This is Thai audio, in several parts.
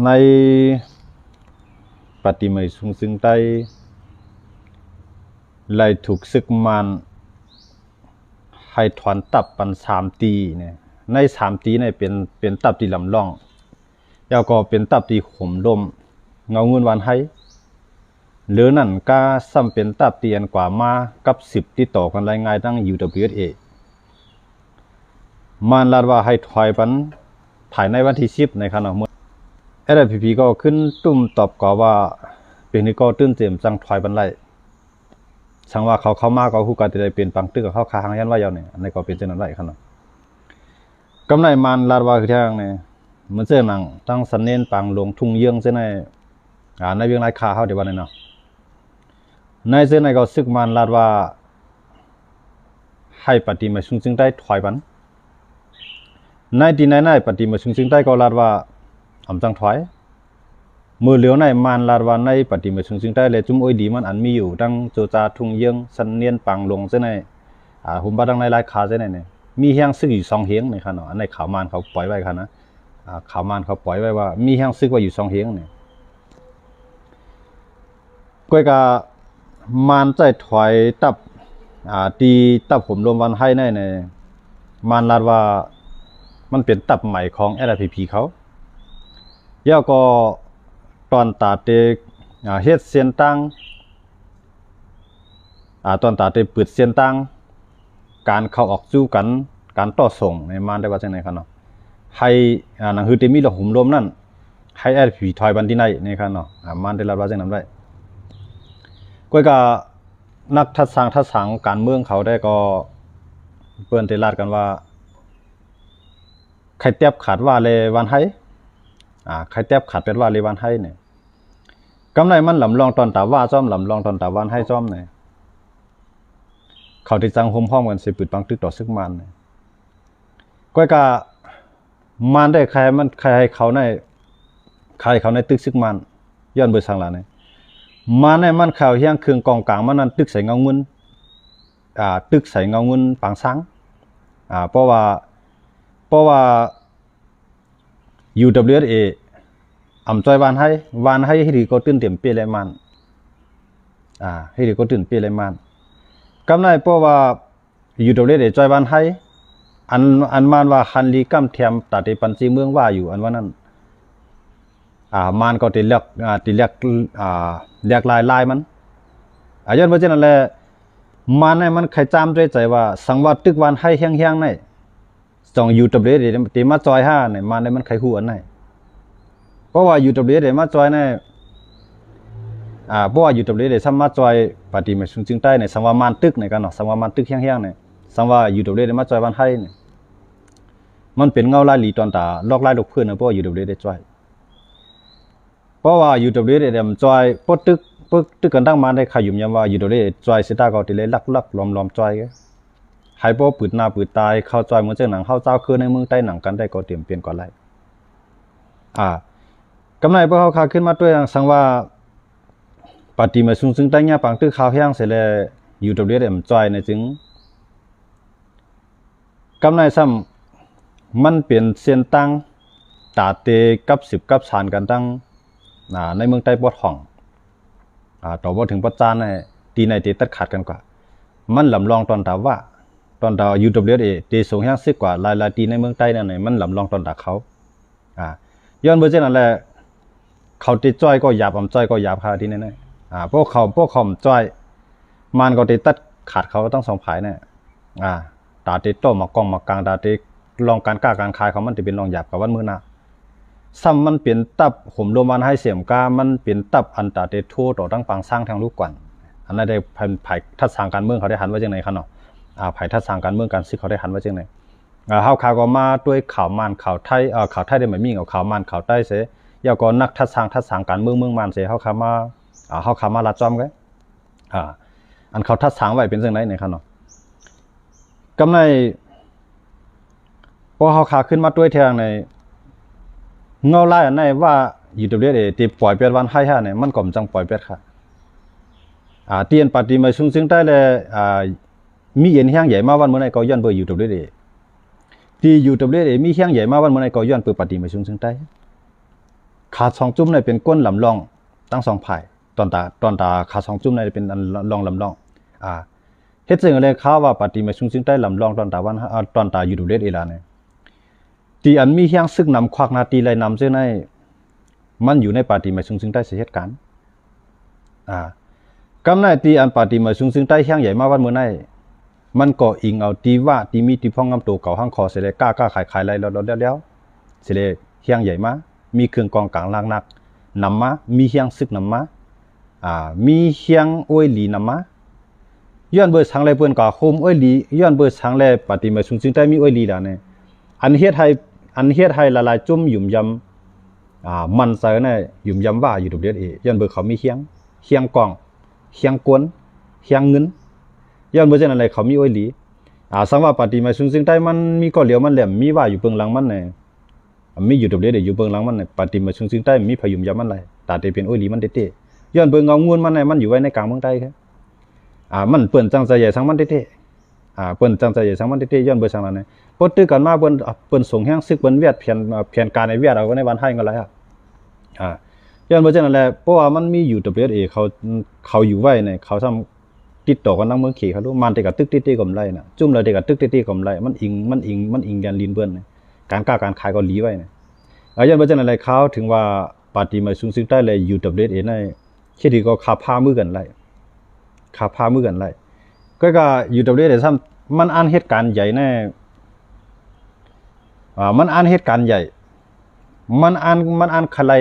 ในปฏิมาสุงซึ่งใต้ไล่ถูกซึกมันให้ถอนตับปัน3 ตีเนี่ยใน3 ตีเนี่ยเป็นตับที่ลำล่องแล้วก็เป็นตับที่ขมลมเงาเงินวันให้หรือนั่นก็ซ้ำเป็นตับเตียนกว่ามากับ10ที่ต่อกันรายงานตั้ง UWSA มันลาดว่าให้ถอยปันภายในวันที่10ในขณะเมื่อ LPP ก็ขึ้นตุ้มตอบก่อว่าเป็นนี่ก็ตื้นเต็มจังถอยปันไรสังว่าเขามาก็คู่กันจะได้เป็นปังตึกกับเขาค้างยันว่าเยาเนี่ยในก็เป็นเช่นนั้นไรขนาดกำไรมันลาดว่าคือทางเนี่ยเหมือนเส้นหนังตั้งสันเน้นปังลงทุ่งเยื่องเส้นในเวียงไรคาเขาเดี๋ยววันนี้เนาะในเส้นในก็ซึกมันลาดว่าให้ปฏิมาชุงซึ่งได้ถอยปันในที่ไหนปฏิมาชุงซึ่งได้ก็ลาดว่าอำจังถอยมือเหลียวในมันลาดว่าในปฏิมาชุงซึ่งได้เลยจุ่มอ้อยดีมันอันมีอยู่ตั้งโจจาทุ่งเยื่องสันเนียนปังลงเส้นในหุ่มบ้าดังในไรคาเส้นเนี่ยมีแห้งซึกอยู่2 เฮงในขณะในข่าวมันเขาปล่อยไว้ค่ะนะข่าวมันเขาปล่อยไว้ว่ามีแห้งซึกว่าอยู่2 เฮงเนี่ยก้อยกามันใจถอยตับตีตับผมรวมวันให้ในมันลาดว่ามันเป็นตับใหม่ของ LPP เขาย่อก็ตอนตาเตเฮ็ดเสียนตั้งตอนตาเตเปิดเสียนตั้งการเข้าออกสู้กันการต่อส่งในมันได้ว่าจังไหนครับเนาะให้หนังฮือเตมีหลหุมรวมนั่นให้ LPP ถอยบันที่ไหนนี่ครับเนาะมันได้ลาดว่าจังนั้นได้ก้อยก็นักทัศสังการเมืองเขาได้ก็เปิ้นได้ลาดกันว่าใครเตียบขาดว่าเลยวันให้ใครเตียบขาดเป็นว่าเลยวันให้เนี่ยกำไรมันหลำลองตอนตาว่าจ้อมหลำลองตอนตาวันให้จ้อมเนี่ยเขาที่จังห่มห้อมกันสิปืดปังตึกต่อซึกมันเนี่ยก้อยก็มันได้ใครให้เขาในตึกซึกมันย้อนเบอร์สังหลาเนี่ยมาในมันข่าวเฮียงเครื่องกองกลางมันนั่นตึกใส่เงาเงินตึกใส่เงาเงินปังสังเพราะว่า UWSA อำจอยวานให้ดีก็ตื่นเต็มเปียเลยมันให้ดีก็ตื่นเปียเลยมันกำไรเพราะว่า UWSA จอยวานให้อันมันว่าฮันลีกัมเทียมตัดในปันซีเมืองว่าอยู่อันว่านั้นมันก็ติเรียกลายมันย้อนเพราะฉะนั้นแหละมันเนี่ยมันใครจำด้วยใจว่าสังว่าตึกวันให้แห้งๆในจองUWSAตีมาจอย5เนี่ยมันเนี่ยมันใครคู่อันไหนเพราะว่าUWSAมาจอยเนี่ยเพราะว่าUWSAซ้ำมาจอยปฏิมาชุงจึงใต้เนี่ยสังว่ามันตึกในกันเนาะสังว่ามันตึกแห้งๆเนี่ยสังว่าUWSAมาจอยวันให้เนี่ยมันเป็นเงาลายหลีตอนตาลอกลายลูกเพื่อนนะเพราะว่าUWSAจอยเพราะว่าUWSAเนี่ยมันจอยพวกตึกกันตั้งมาได้ขยุ่มยามว่าUWSAจอยสิตาก็ติเลยลักล้อมจอยให้พวกปืดหน้าปืดตายเข้าจอยเหมือนเจ้าหนังเข้าเจ้าคือในเมืองใต้หนังกันได้ก็เตรียมเปลี่ยนก่อนไล่กำไรพวกเขาขาขึ้นมาด้วยสังว่าปฏิมาซึ่งใต้เนี่ยปังตึกข่าวแห้งเสร็จแล้วUWSAจอยในจึงกำไรซ้ำมันเปลี่ยนเส้นตั้งตาเตกับ10กับชานกันตั้งในเมืองใต้ปอดห้องต่อว่าถึงปัจจานในตีในตีตัดขาดกันกว่ามันลำลองตอนตาว่าตอนตาUWSAตีสูงแห้งซึกกว่าลายตีในเมืองใต้นั่นไหนมันลำลองตอนตาเขาย้อนเบอร์เจนั่นแหละเขาตีจ้อยก็หยาบจ้อยก็หยาบคาที่นั่นพวกเขาจ้อยมันก็ตีตัดขาดเขาต้อง2 ฝ่ายเนี่ยตาตีโตมากองมากลางตาตีลองการกล้าการคายเขามันจะเป็นลองหยาบกับวันมือหน้าซ้ำมันเปลี่ยนตับผมรวมมันให้เสียมกามันเปลี่ยนตับอันตาเตทั่วต่อตั้งปังสร้างทางลูกก่อนอันนั้นได้ภายทัศน์การเมืองเขาได้หันว่าจังไหนครับเนาะภายทัศน์การเมืองการซึกเขาได้หันว่าจังไหนเฮาข่าวก็มาด้วยข่าวมันข่าวไทยได้เหมือนมีข่าวมันข่าวใต้เสียยาวก็นักทัศน์การเมืองมันเสียเฮาข่าวมาลาจอมกันอันเขาทัศน์ไว้เป็นจังไหนเนี่ยครับเนาะกำไรพอเฮาข่าวขึ้นมาด้วยทางในเงาไล่อันไหนว่าUWSAตีปล่อยเปียวันให้เนี่ยมันก็จังปล่อยเปียค่ะเตียนปฏิมาชุงซึ่งใต้เลยมีเอ็นแห้งใหญ่มาวันเมื่อไหร่ก็ย้อนเบอร์UWSAที่UWSAมีแห้งใหญ่มาวันเมื่อไหร่ก็ย้อนเปิดปฏิมาชุงซึ่งใต้เข ขาสองจุ่มเนี่ยเป็นก้นลำลองตั้งสองฝ่ายตอนตาขาสองจุ่มเนี่ยเป็นลองลำลองเฮ็ดจึงเลยข้าวว่าปฏิมาชุงซึ่งใต้ลำลองตอนตาวันตอนตาอยู่ดูเล็ดเอลาเนี่ยตีอันมีเฮียงซึกนำควักนาตีไรนำเจ้าในมันอยู่ในปฏิมาชุงซึ่งใต้เสียเหตุการณ์กำในตีอันปฏิมาชุงซึ่งใต้เฮียงใหญ่มาวันเมื่อไหร่มันก็อิงเอาตีว่าตีมีตีพ่องงำตัวเก่าห้างคอเสเลยกล้าขายไรแล้วเสเลยเฮียงใหญ่มามีเครื่องกองกลางลางนักนำมามีเฮียงซึกนำมามีเฮียงอ้อยหลีนำมาย้อนเบอร์สังเลยเปิ้นก็โฮมอ้อยหลีย้อนเบอร์สังเลยปฏิมาชุงซึ่งใต้มีอ้อยหลีล่ะเนี่ยอันเฮ็ดให้ละลายจุ่มหยุ่มยำมันใส่เนี่ยหยุ่มยำว่าอยู่ตรงเดียวย้อนเบอร์เขามีเฮียงกองเฮียงกวนเฮียงเงินย้อนเบอร์เจนอะไรเขามีอ้อยหลีสังว่าปฏิมาชุงซึ่งใต้มันมีก็เหลียวมันแหลมมีว่าอยู่เปิงหลังมันเนี่ยมีอยู่ตรงเดียวอยู่เปิงหลังมันเนี่ยปฏิมาชุงซึ่งใต้มีพยุมยำมันไรตาเตเป็นอ้อยหลีมันเต้ย้อนเบอร์เงางวนมันเนี่ยมันอยู่ไว้ในกลางเมืองใต้ครับมันเปิ่นจังใจใหญ่สังมันเต้เปิ่นจังใจใหญ่สังมันเต้ย้อนเบอร์สังนั้นเนี่ยพอตื้อกันมาเปิ้นส่งแห้งซึกเปิ้นเวียดเพียนการในเวียดเอาไว้ในวันให้กันไรย้อนเบอร์เจนอะไรเพราะว่ามันมีอยู่ตรงเดียวเขาอยู่ไว้เนี่ยเขาทำติดต่อกันนั่งเมืองขี่เขารู้มันเด็กกับตึกตีกำไรน่ะจุ่มเลยเด็กกับตึกตีกำไรมันอิงยันลินเบิ้ลการกล้าการขายก็ลีไว้เนี่ยย้อนเบอร์เจนอะไรเขาถึงว่าปฏิมาชุงซึ่งใต้เลยอยู่ตรงเดียวเนี่ยคิดดีก็ขาพามือกันไรก็อยู่ตรงเดียวแต่ซ้ำมันอ่านเหตุการณ์ใหญ่แน่มันอ่านเหตุการณ์ใหญ่มันอ่านใคร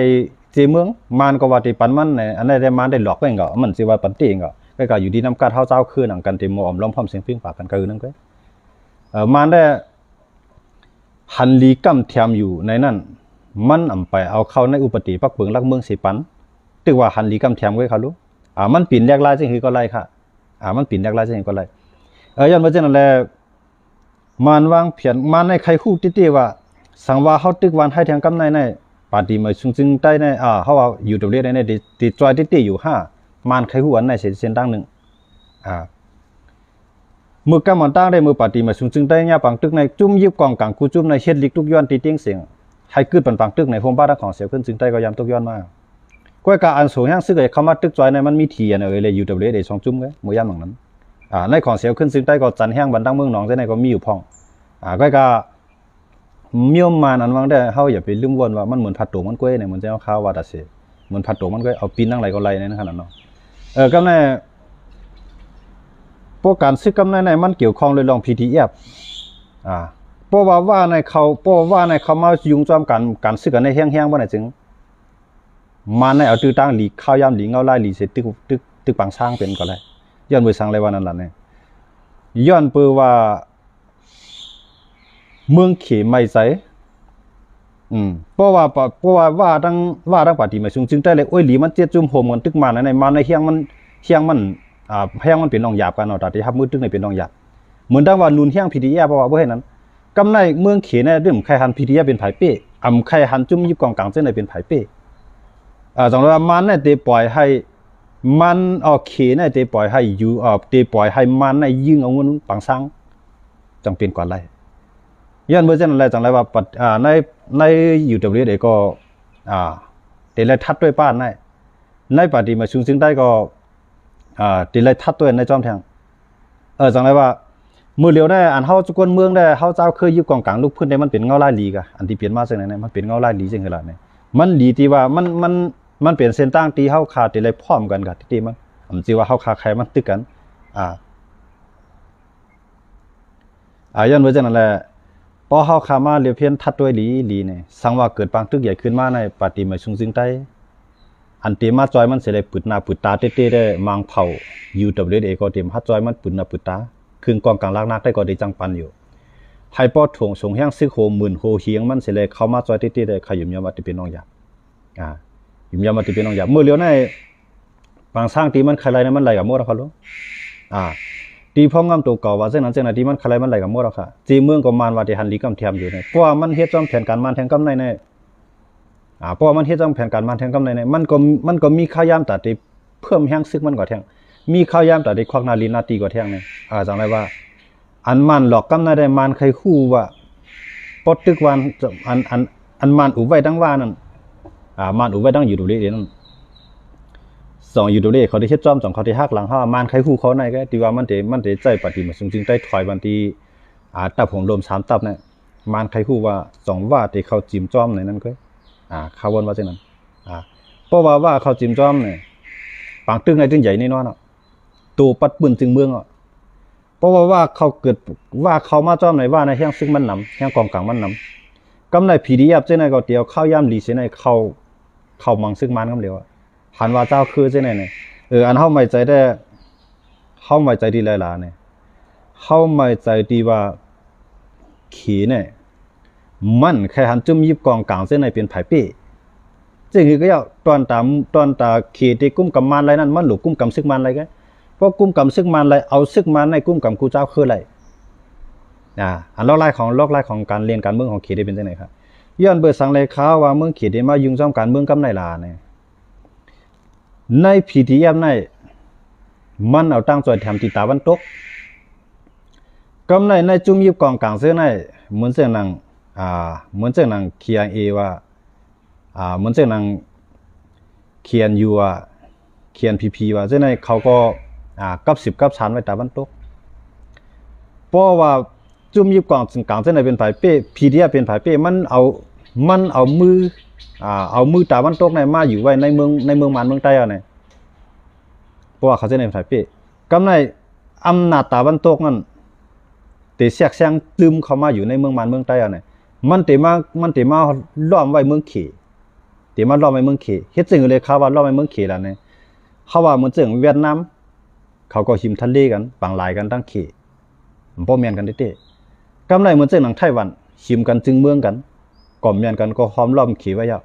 เจเมืองมันก็ว่าที่ปันมันเนี่ยอันนี้ได้มันได้หลอกไปเหรอมันสิว่าปันตีเหรอก็อยู่ดีน้ำกาเท้าเจ้าคืนหนังกันเต็มมอมล้อมพร้อมเสียงพิ้งปากกันคือนั่นก็มันได้หันลีกัมเทียมอยู่ในนั้นมันไปเอาเข้าในอุปติปักเบิงลักเมืองสีปันตึกว่าหันลีกัมเทียมไว้เขารู้มันปิ่นแยกลายจริงคือก็ไล่ค่ะมันปิ่นแยกลายจริงก็ไล่ย้อนมาเช่นนั้นแหละมันวางเพียนมันในใครคู่ติว่าสังว่าเขาตึกวันให้แทงกำในปาดีมาซึ่งใต้ในเขาว่าอยู่ตรงนี้ในติดจอยติอยู่มันใครคู่อันในเส้นตั้งหนึ่งมือกำมันตั้งได้มือปาดีมาซึ่งใต้เนี่ยปังตึกในจุ่มยิบกองกลางกูจุ่มในเช็ดลิกทุกย้อนตีเตียงเสียงให้ขึ้นปังตึกในโฮมบ้านของเสียขึ้นซึ่งใต้ก็ยำทุกย้อนมากก้อยการอันสูงแห้งซึ่งไอ้เขามาตึกจอยในมันมีทีอันเลยอยู่ตรงนี้ได้สองจุ่มเลยมือย่ำอย่างนั้นในของเสียขึ้นซึ่งใต้ก็จันแห้งบันตั้งเมืองหนองในก็มีอยู่พองก้อยการเมี่ยมมาอันวังได้เขาอย่าไปลืมวนว่ามันเหมือนผัดโตมันก้อยเนี่ยมันจะเอาข้าวว่าแต่เสียเหมือนผัดโตมันก้อยเอาปีนนั่งไหลก็ไหลในขนาดนั้นก็ในพวกการซื้อกำในมันเกี่ยวข้องเลยลอง PTF เพราะว่าในเขามายุ่งจอมการซื้อกันในแห้งๆว่าไหนจึงมันในเอาตื้อตั้งหลีข้าวยำหลีเงาไล่หลีเสร็จตึกปังสร้างเป็นก็เลยย้อนมือสั่งเลยว่านั่นแหละเนี่ยย้อนเปื่อว่าเมืองเขมไม่ใสเพราะว่าตั้งปฏิมาชุงจึงได้เลยโอ้ยหลีมันเจี๊ยจุ่มโฮมกันตึกมาในมันในเฮียงมันเฮียงมันเป็นนองหยาบกันเนาะแต่ที่ทับมือตึกในเป็นนองหยาบเหมือนดังว่านูนเฮียงพีดีเพราะว่าเห็นนั้นกำในเมืองเขในเรื่องไข่หันพีดีเป็นไผ่เป้ไข่หันจุ่มยิบกองกลางเส้นในเป็นไผ่เป้จังว่ามันเนี่ยเตปล่อยให้มันเขเนี่ยเตปล่อยให้อยู่เตปล่อยให้มันในยิงเอาเงินปังซังจังเป็นกว่าไรย้อนเมื่อเช่นอะไรจังไรว่าในอยู่ตรงนี้เด็กก็เดี๋ยวเลยทัดด้วยป้านในปฏิมาชุงซึ่งได้ก็เดี๋ยวเลยทัดด้วยในจอมแทงจังไรว่ามือเลี้ยวได้อันเขาจุกวนเมืองได้เขาเจ้าเคยยุบกองกลางลูกพื้นได้มันเป็นเงาไล่ลีกะอันที่เปลี่ยนมาจากไหนมันเป็นเงาไล่ลีจริงขนาดไหนมันดีที่ว่ามันเปลี่ยนเส้นตั้งตีเขาขาดเดี๋ยวเลยพร้อมกันกับที่มันจีว่าเขาขาใครมันตึกกันย้อนเมื่อเช่นอะไรพอเขาขามาเรียบเพี้ยนทัดด้วยลีเนี่ยสังว่าเกิดปังตึกใหญ่ขึ้นมาในปฏิมาชุงซึ่งใต้อันเตมาจอยมันเสียเลยปืดหน้าปืดตาเต้ได้มังเผาอยู่กับเด็กก็เตรียมฮัดจอยมันปืดหน้าปืดตาคืนกองกลางลากนักได้ก็ได้จังปันอยู่ไทยปอดถ่วงส่งแห้งซึกโหหมื่นโหเฮียงมันเสียเลยเข้ามาจอยเต้ได้ขยุ่มยามาติเป็นน้องหยาบยุ่มยามาติเป็นน้องหยาบเมื่อเลี้ยวในบางสร้างตีมันใครไรนะมันไหลกับมั่วเราเขารู้ตีพ่องำตัวเก่าว่าเส้นนั้นที่มันใครมันไหลกับมั่วเราค่ะจีเมืองก็มันว่าที่หันลีกำเทียมอยู่เนี่ยเพราะว่ามันเฮ็ดจอมแผนการมันแทงกำในเพราะมันเฮ็ดจอมแผนการมันแทงกำในมันก็มีข้าวยามแต่ที่เพิ่มแห้งซึกมันกว่าแทงมีข้าวยามแต่ที่ควักนาลีนาตีกว่าแทงเนี่ยจังไรว่าอันมันหลอกกำในได้มันใครคู่ว่าปดตึกวันอันมันอุบไว้ดังว่านั่น มันอุไว้ดังอยู่ดูเลยนั่นสองอยู่ดูเลยเขาได้เฮ็ดจอมสองเขาได้ฮักหลังห้ามันใครคู่เขาในก็ที่ว่ามันได้ใจปฏิมาซึ่งได้ถอยบันทีตับผมรวม3ตับเนี่ยมันใครคู่ว่า2ว่าที่เขาจิ้มจอมในนั้นก็เขาวนว่าจังนั้นเพราะว่าเขาจิ้มจอมเนี่ยปางตึงในตึงใหญ่นี่เนาะตัวปัดปืนจึงเมืองเพราะว่าเขาเกิดว่าเขามาจอมในว่าในแห่งซึ่งมันนำแห่งกองกลางมันนำกำในผีดียับเจ้าในก็เดียวเข้าย่ำหลีเสในเข้ามังซึ่งมันกำเดียวหันว่าเจ้าคือเจ้าในเนี่ยอันเข้าไม่ใจได้เข้าไม่ใจดีหลายๆเนี่ยเข้าไม่ใจดีว่าขี่เนี่ยมันแค่หันจุ่มยิบกองกลางเส้นในเป็นไผ่ปี้จึงคือก็要ตอนตาขี่ที่กุ้มกำมันอะไรนั่นมันหลุกกุ้มกำซึกมันอะไรกันเพราะกุ้มกำซึกมันอะไรเอาซึกมันในกุ้มกำกูเจ้าคืออะไรอันลอกไล่ของการเรียนการเมืองของขี่ได้เป็นจังไหนครับย้อนเบิดสังเลยข่าวว่าเมืองขี่ได้มายุ่งจ้อมการเมืองกำในลาเนี่ยในพีทีเอ็มในมันเอาตั้งใจทำที่ตาวันตกกำในจุ่มยิบกองกลางเส้นในเหมือนเส้นนางเคียงเอว่าเหมือนเส้นนางเขียนอยู่เขียนพีว่าเส้นในเขาก็กับ10กับ3ไว้ตาวันตกเพราะว่าจุ่มยิบกองกลางเส้นในเป็นไผ่เป้พีทีเป็นไผ่เป้มันเอามือตาวันตกในมาอยู่ไว้ในเมืองมันเมืองใต้เนี่ยเพราะว่าเขาเส้นในไผ่เป้กำในอำนาจตาวันตกนั่นแต่แทรกแซงตึมเข้ามาอยู่ในเมืองมันเมืองใต้เนี่ยมันเตมาล้อมไว้เมืองเขเตมาล้อมไว้เมืองเขเฮ็ดจึงเลยเขาว่าล้อมไว้เมืองเขแล้วเนี่ยเขาว่ามันจึงเวียดนามเขาก็หิมทะเลกันบางหลายกันตั้งเขมันบ่แม่นกันเด้กำไรเหมือนจึงหนังไต้หวันหิมกันจึงเมืองกันก่อมแม่นกันก็ห้อมล้อมเขไว้แล้ว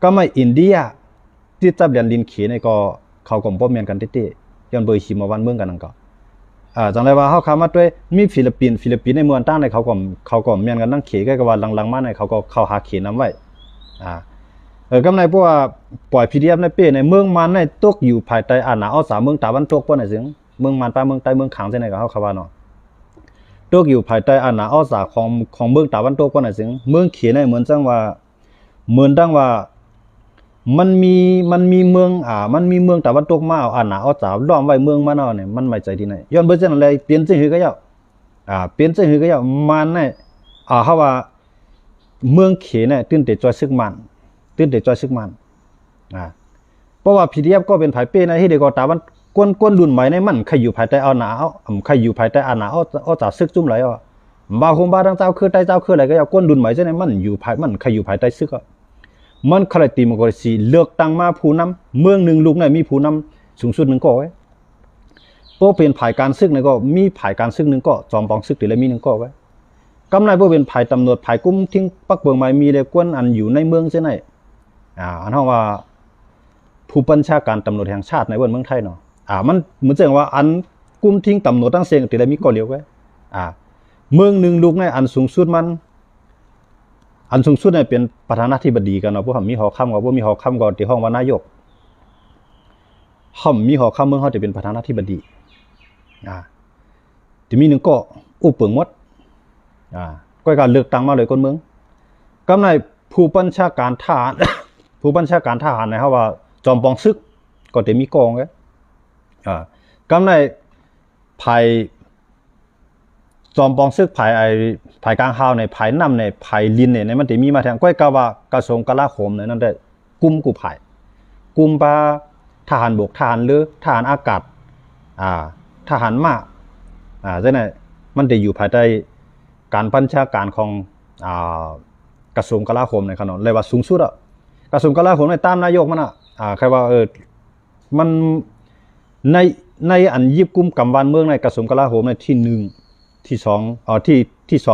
ก็ไม่อินเดียที่จับเรียนลินเขในก็เขาก็บ่แม่นกันเด้ย้อนเบอหิมมาวันเมืองกันนั่นก็จังไรว่าเขาเข้ามาด้วยมีฟิลิปปินส์ในเมืองตั้งในเขาก็เมียนกันนั่งเขก็ว่าหลังๆมาในเขาก็เข้าหาเขนำไว้กำไรพวกว่าปล่อยพีดีเอฟในเป้ในเมืองมันในตกอยู่ภายใต้อาณาเอาสาเมืองตะวันตกป่ะไหนซึ่งเมืองมันป้าเมืองใต้เมืองขังเส้นไหนก็เขาว่าเนาะตกอยู่ภายใต้อาณาเอาสาของเมืองตะวันตกป่ะไหนซึ่งเมืองเขในเหมือนจังว่ามันมีเมืองมันมีเมืองตะวันตกมาเอาหนาเอาจ๋าล้อมไว้เมืองมาเนาะเนี่ยมันไม่ใจที่ไหนย้อนเบิ่จังอะไรเปลี่ยนจังหือก็ยาวเปลี่ยนจังหือก็ยาวมันเนี่ยเขาว่าเมืองเขเนี่ยตื่นแต่จอยซึกมันเพราะว่า PDF ก็เป็นไผเป้ในที่เด็กก็ตาวันกวนรุ่นใหม่ในมันใครอยู่ภายใต้เอาหนาใครอยู่ภายใต้อาณาเอาจ๋าซึกจุ่มไหลบาคงบาทั้งเจ้าคือใต้เจ้าคืออะไรก็ยาวกวนรุ่นใหม่จังได๋มันอยู่ภายมันใครอยู่ภายใต้ซึกมันคลายตีมกรสีเลือกตั้งมาผู้นำเมืองหนึ่งลูกในมีผู้นำสูงสุดหนึ่งก็ไว้โป้เป็นภายการซึกในก็มีภายการซึกหนึ่งก็จอมปองซึกติเลยมีหนึ่งก็ไว้กำไรโป้เป็นภายตำรวจภายกุ้มทิ้งปักเบิงไม้มีเลยกวนอันอยู่ในเมืองเช่นไหนอันเท่าว่าผู้บัญชาการตำรวจแห่งชาติในเมืองไทยเนาะมันเหมือนเสียงว่าอันกุ้มทิ้งตำรวจตั้งเสียงติเลยมีก็เลี้ยวไว้เมืองหนึ่งลูกในอันสูงสุดอันสูงสุดเนี่ยเป็นประธานาธิบดีกันเนาะพวกเขามีหอค่ำกับพวกมีหอค่ำก่อนที่ห้องว่านายกเขามีหอค่ำเมืองเขาจะเป็นประธานาธิบดีที่มีหนึ่งก็อุปเปิงมดก็การเลือกตั้งมาเลยคนเมืองกำในผู้บัญชาการทหาร ผู้บัญชาการทหารนะครับว่าจอมปองซึกก็จะมีกองไงกำในภายจอมปองซึกภายกลางฮาวในภายน้ำในภายลินในมันจะมีมาแทงก้อยกาวากระทรวงกลาโหมในนั่นได้กุมกูภายกุมปาทหารบกทหารเรือทหารอากาศทหารม้าใช่ไหมมันจะอยู่ภายใต้การบัญชาการของกระทรวงกลาโหมในขนมเลยว่าสูงสุดกระทรวงกลาโหมในตามนายกมันใครว่ามันในอันยิบกุมกำวันเมืองในกระทรวงกลาโหมในที่หนึ่งที่สอ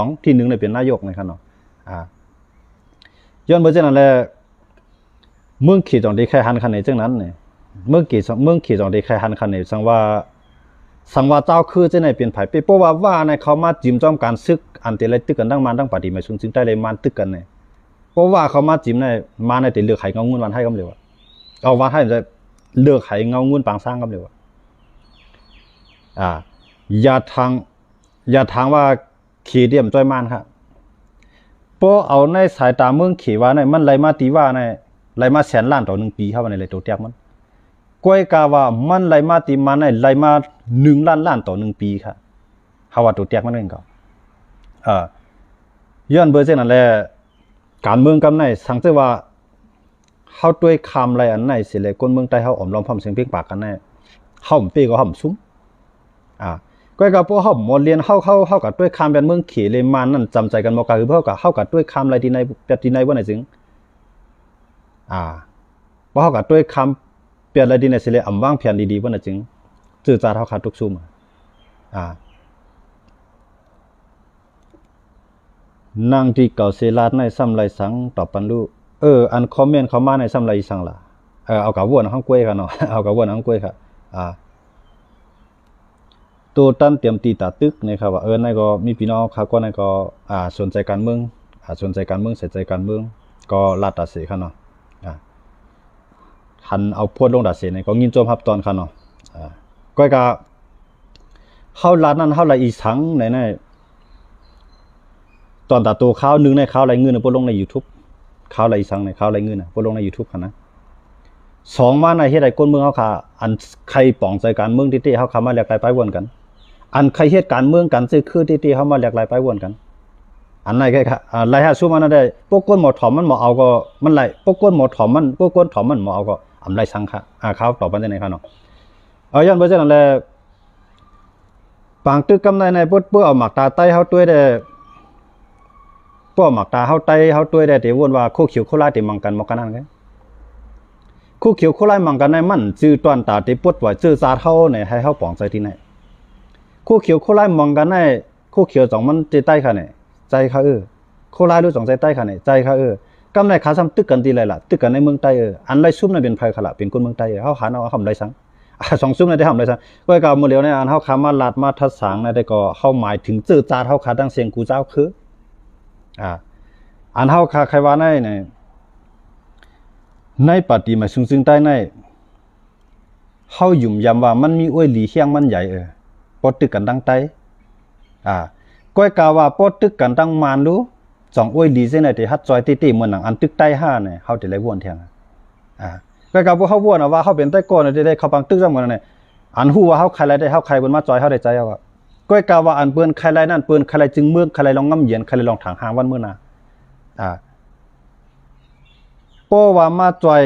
งที่หนึ่งเนี่ยเป็นนายกนะครับเนาะย้อนเมื่อเช่นนั้นแหละเมืองขีดจองได้แค่หันคันในจังนั้นเนี่ยเมืองขีดจองได้แค่หันคันในสังว่าเจ้าคือเจ้าไหนเปลี่ยนไผ่ไปเพราะว่าในเขามาจิ้มจ้อมการซึกอันเตลัยตึกกันตั้งมันตั้งปฏิมาซึ่งได้เลยมันตึกกันเนี่ยเพราะว่าเขามาจิ้มในมาในแต่เลือกไข่เงาเงินวันให้กำเร็วเอาวันให้จะเลือกไข่เงาเงินปางสร้างกำเร็วอย่าทางว่าขี่เดี่ยมจ้อยมันครับเพราะเอาในสายตาเมืองขี่ว่าในมันไรมาตีว่าใน ไหลมาแสนล้านต่อ1ปีเฮาว่าในเลยตัวแตกมันก้อยกาว่ามันไหลมาติมาในไหลมา1ล้านล้านต่อ1ปีค่ะเฮาว่าตัวแตกมันเองก็ย้อนเบอร์เช่นนั้นแหละการเมืองกำในสังเกตว่าเฮาด้วยคำไรอันไหนสิเลยคนเมืองใต้เฮาอมล้อมพร้อมเสียงเพลงปากกันแน่เฮาเป้ก็เฮาซุ้มก็กับพวกเฮาหมดเรียนเฮากับด้วยคำเป็นเมืองเขเลยมานั่นจำใจกันบ่กะคือเฮากับด้วยคำไรที่ในเป็ดที่ในบ่ไหนจึงบ่เฮากับด้วยคำเปลี่ยนไรที่ในสิเลยอำวางแผนดีๆบ่น่ะจึงซื่อจาเฮาขาดทุกซุ่มนางที่เก่าเสลาดในซ้ำไรสังตอบปันรู้อันคอมเมนต์เข้ามาในซ้ำไรสังล่ะเอากับวนห้องกล้วยค่ะเนาะเอากับวนห้องกล้วยค่ะตัวตั้นเตรียมตีตาตึกนะครับว่าในก็มีพี่น้องเขาก็ในก็สนใจการเมืองสนใจการเมืองใส่ใจการเมืองก็ลาดตาเสค่ะเนาะหันเอาพวดลงตาเสในก็ยินโจมฮับตอนค่ะเนาะก็เฮาลาดนั้นเฮาละอีสังในตอนตาตัวข้าวนึงในข้าวไรเงินพวกลงใน YouTube ข้าวไรสังในข้าวไรเงินพวกลงใน YouTube ค่ะนะ2มาในเฮ็ดให้คนเมืองเฮาค่ะอันใครป้องใจการเมืองที่เฮาเข้ามาแลกหลายไปวนกันอันใครเฮ็ดการเมืองกันซื่อคือที่เฮามาแลกหลายไปวนกันอันไหนก็หลายหาสู้มานั่นได้พวกคนหมดถอมมันบ่เอาก็มันไหลพวกคนหมดถอมมันพวกคนถอมมันบ่เอาก็อำไรสังค่ะข้าวตอบปันได้ไหนค่ะเนาะย้อนบ่จังนั้นแหละปางตึกกำในเปิ้เอาหมักตาใต้เฮาด้วยได้ป้อหมักตาเฮาไตเฮาต้วยได้แต่วนว่าคู่เขียวคู่ลายที่มังกันบ่กันนั่นไงคู่เขียวคู่ลายมังกันในมันจื้อตอนตาที่ปวดไว้จื้อซาเฮาเนี่ยให้เฮาปองใจที่ไหนคู่เขียวคู่ลายมังกันในคู่เขียวสองมันใจใต้ค่ะเนี่ยใจเขาคู่ลายรู้สองใจใต้ค่ะเนี่ยใจเขากำในขาซ้ำตึกกันทีไรล่ะตึกกันในเมืองใต้อันไรซุ่มในเป็นไผค่ะล่ะเป็นคนเมืองใต้เฮาหาเอาคำไรสังสองซุ่มในได้ทำไรสังก็กล่าวมื้อแล้วในอันเฮาคามาลาดมาทัดสางในได้ก็เฮาหมายถึงจื้อจาเฮาขาดังเสียงกูเจ้าคืออันเฮาใครว่าในปฏิมาซึ่งใต้ในเฮายุ่มยำว่ามันมีอ้วยหลีเฮียงมันใหญ่ปอดตึกกันตั้งใต้ก้อยกาว่าปอดตึกกันตั้งมานดูสองอ้วยหลีเส้นไหนที่ฮัดจอยติเหมือนหนังอันตึกใต้5เนี่ยเฮาจะได้วนเที่ยงก้อยกาบ่เฮาวนว่าเฮาเป็นใต้ก้อนได้เข้าปังตึกจังเหมือนนั่นอันฮู้ว่าเฮาใครไรได้เฮาใครบนมาจอยเฮาได้ใจเอาก้อยกาว่าอันเปิ้นใครไรนั่นเปิ้นใครไรจึงเมืองใครไรลองง่ำเย็นใครไรลองถางหางวันมื้อน่ะป้อว่ามาจอย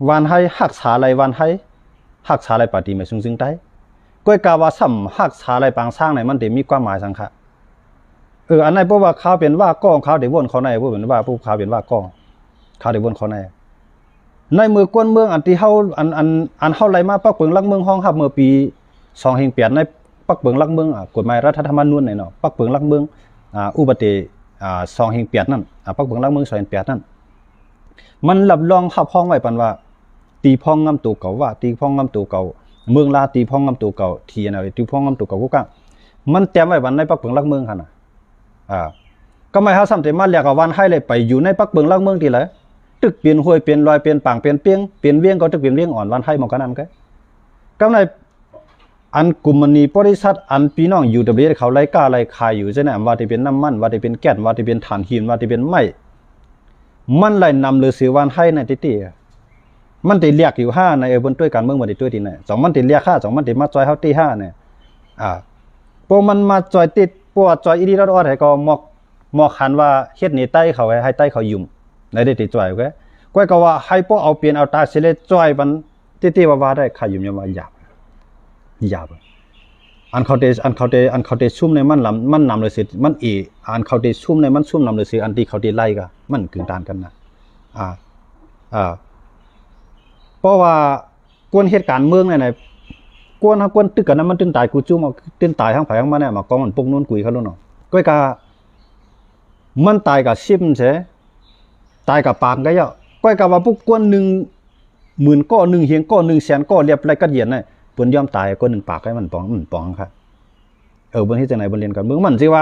วันให้หักษาไรวันให้หักษาไรปฏิมาซึ่งใต้ก้อยกาว่าซ้ำหักษาไรปางสร้างไหนมันได้มีความหมายสังค่ะอันไหนเพราะว่าเขาเป็นว่าก้องเขาได้วนเขาในผู้เป็นว่าผู้เขาเป็นว่าก้องเขาได้วนเขาในมือกวนเมืองอันที่เฮาอันเฮาไหลมาปักเปิงลักเมืองห้องครับเมื่อปี2008ในปักเปิงลักเมืองกฎหมายรัฐธรรมนูญเนาะปักเปิงลักเมืองอุบัติ2008นั่นปักเปิงลักเมือง2008นั่นมันรับรองขับห้องไว้ปันว่าตีพ้องงำตัวเก่าว่าตีพ้องงำตัวเก่าเมืองลาตีพ้องงำตัวเก่าทีน่ะตีพ้องงำตัวเก่ากูกะมันแต้มไว้วันในปักเปิงลักเมืองคั่นน่ะก็ไม่เฮาซ้ำแต่มาเรียกว่าวันให้เลยไปอยู่ในปักเปิงลักเมืองที่ไหนตึกเปลี่ยนห้วยเปลี่ยนลอยเปลี่ยนปางเปลี่ยนเปียงเปลี่ยนเวียงก็ตึกเปลี่ยนเวียงอ่อนวันให้หมอกันนั่นก็ในอันกลุ่มนี้บริษัทอันพี่น้องอยู่Wเขาไล่กล้าไล่ขายอยู่จังได๋ว่าที่เป็นน้ำมันว่าที่เป็นแก๊สว่าที่เป็นถ่านหินว่าที่เป็นไม้มันไล่นำหรือซื้อวันให้ในติมันติเรียกอยู่5ในบนด้วยการเมืองบ่ได้ด้วยที่ไหน2มันติเรียก5 2มันติมาจอยเฮาตี5เนี่ยพวกมันมาจอยติดพวกจอยอีดีรอดให้ก็หมอกหันว่าเฮ็ดนี่ใต้เขาให้ใต้เขายุ่มในได้ติจอยก้อยก็ว่าให้พวกเอาเปลี่ยนเอาตาสิเลจอยมันติว่าได้ขยุ่มยังว่าหยาบอันเขาเตชุ่มในมันนำเลยสิมันอันเขาเตชุ่มในมันชุ่มนำเลยสิอันที่เขาเตไล่ก็มันกึ่งตานกันนะเพราะว่ากวนเหตุการณ์เมืองไหนกวนตึกกันนั้นมันตื่นตายกูจุ่มเอาตื่นตายทั้งไผทั้งมาเนี่ยมากองมันปกนู้นกุยเขาแล้วเนาะก้อยกามันตายกับชิมใช่ตายกับปากก็เยอะก้อยกาว่าพวกกวน10,000ก้อ1เฮียงก้อ1แสนก้อเรียบไรก็เหยียดน่ะเปิ้นยอมตายก้อ1ปากให้มันปองครับเบิ่งที่จังไหนบ่เรียนกันเบิ่งมันสิว่า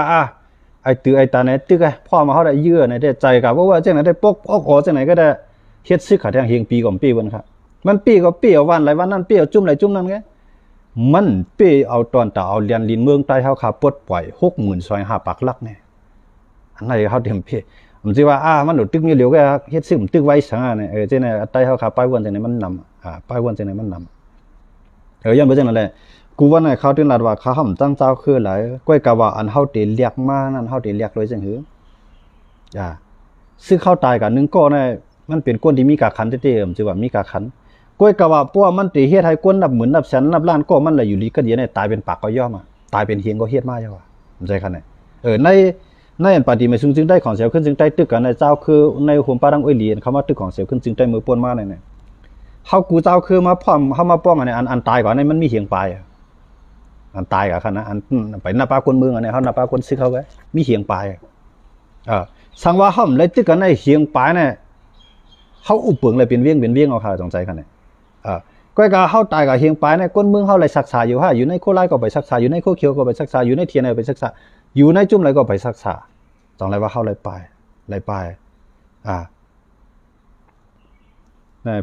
ไอ้ตื้อไอ้ตาไหนตึกพ่อมาเฮาได้เยื่อในได้ใจกับว่าจังไหนได้ปกออกจังไหนก็ได้เฮ็ดซึกขาทางเฮียงปีก่อมปีเบิ่นครับมันปีก็ปีเอาวันไหลวันนั้นปีเอาจุ่มไหลจุ่มนั้นไงมันปีเอาตอนตาเอาเรียนลินเมืองใต้เฮาค่ะปลดปล่อย60,000ซอย5ปากลักแน่อันไหนเฮาเต็มเพ ผมสิว่ามันหนูตึกมีเหลียวก็เฮ็ดซึมตึกไว้สังเนี่ยเจ้าเนี่ยใต้เฮาขาป้ายวนจังไหนมันนำป้ายวนจังไหนมันนำย้อนไปจังนั่นแหละกูว่าเนี่ยเขาถึงลาดว่าเขาห่ำตั้งเจ้าคือหลายก้อยกะว่าอันเฮาติเรียกมานั่นเฮาติเรียกเลยจังหือซึ่งเข้าตายกันนึงก็เนี่ยมันเป็นก้นที่มีกาขันเต้ๆผมสิว่ามีกาขันก้อยกะว่าเพราะว่ามันติเฮ็ดให้ก้นนับหมื่นนับแสนนับล้านก็มันละอยู่ลีก็เดียวเนี่ยตายเป็นปากก็ย่อมาตายเป็นเฮียงก็เฮ็ดมาจังว่าเข้าใจคั่นเนี่ยในอันปฏิมาซึ่งได้ของเสียวขึ้นซึ่งได้ตึกกันในเจ้าคือในหุ่มปารังอ้อยเหรียญคำว่าตึกของเสียวขึ้นซึ่งได้มือป่นมาเนี่ยเฮากูเจ้าคือมาพร้อมเฮามาป้องอันนี้อันตายก่อนนี่มันมีเหียงปลายอันตายกับคั่นนะอันไปหน้าปาคนเมืองอันนี้เฮาหน้าปาคนซึกเฮาไว้มีเหียงปลายสังว่าเฮาเลยตึกกันในเหียงปลายเนี่ยเฮาอุปเปิงเลยเป็นเวียงเอาค่ะสงสัยคั่นเนี่ยก้อยกะเฮาตายกับเหียงปลายเนี่ยคนเมืองเฮาเลยศึกษาอยู่อยู่ในโคไลก็ไปศึกษาอยู่ในโคเขียวก็ไปศึกษาอยู่ในเทียนไปศึกษาอยู่ในจุ่มไหลก็ไปศึกษาต้องไรว่าเฮาเลยไปนี่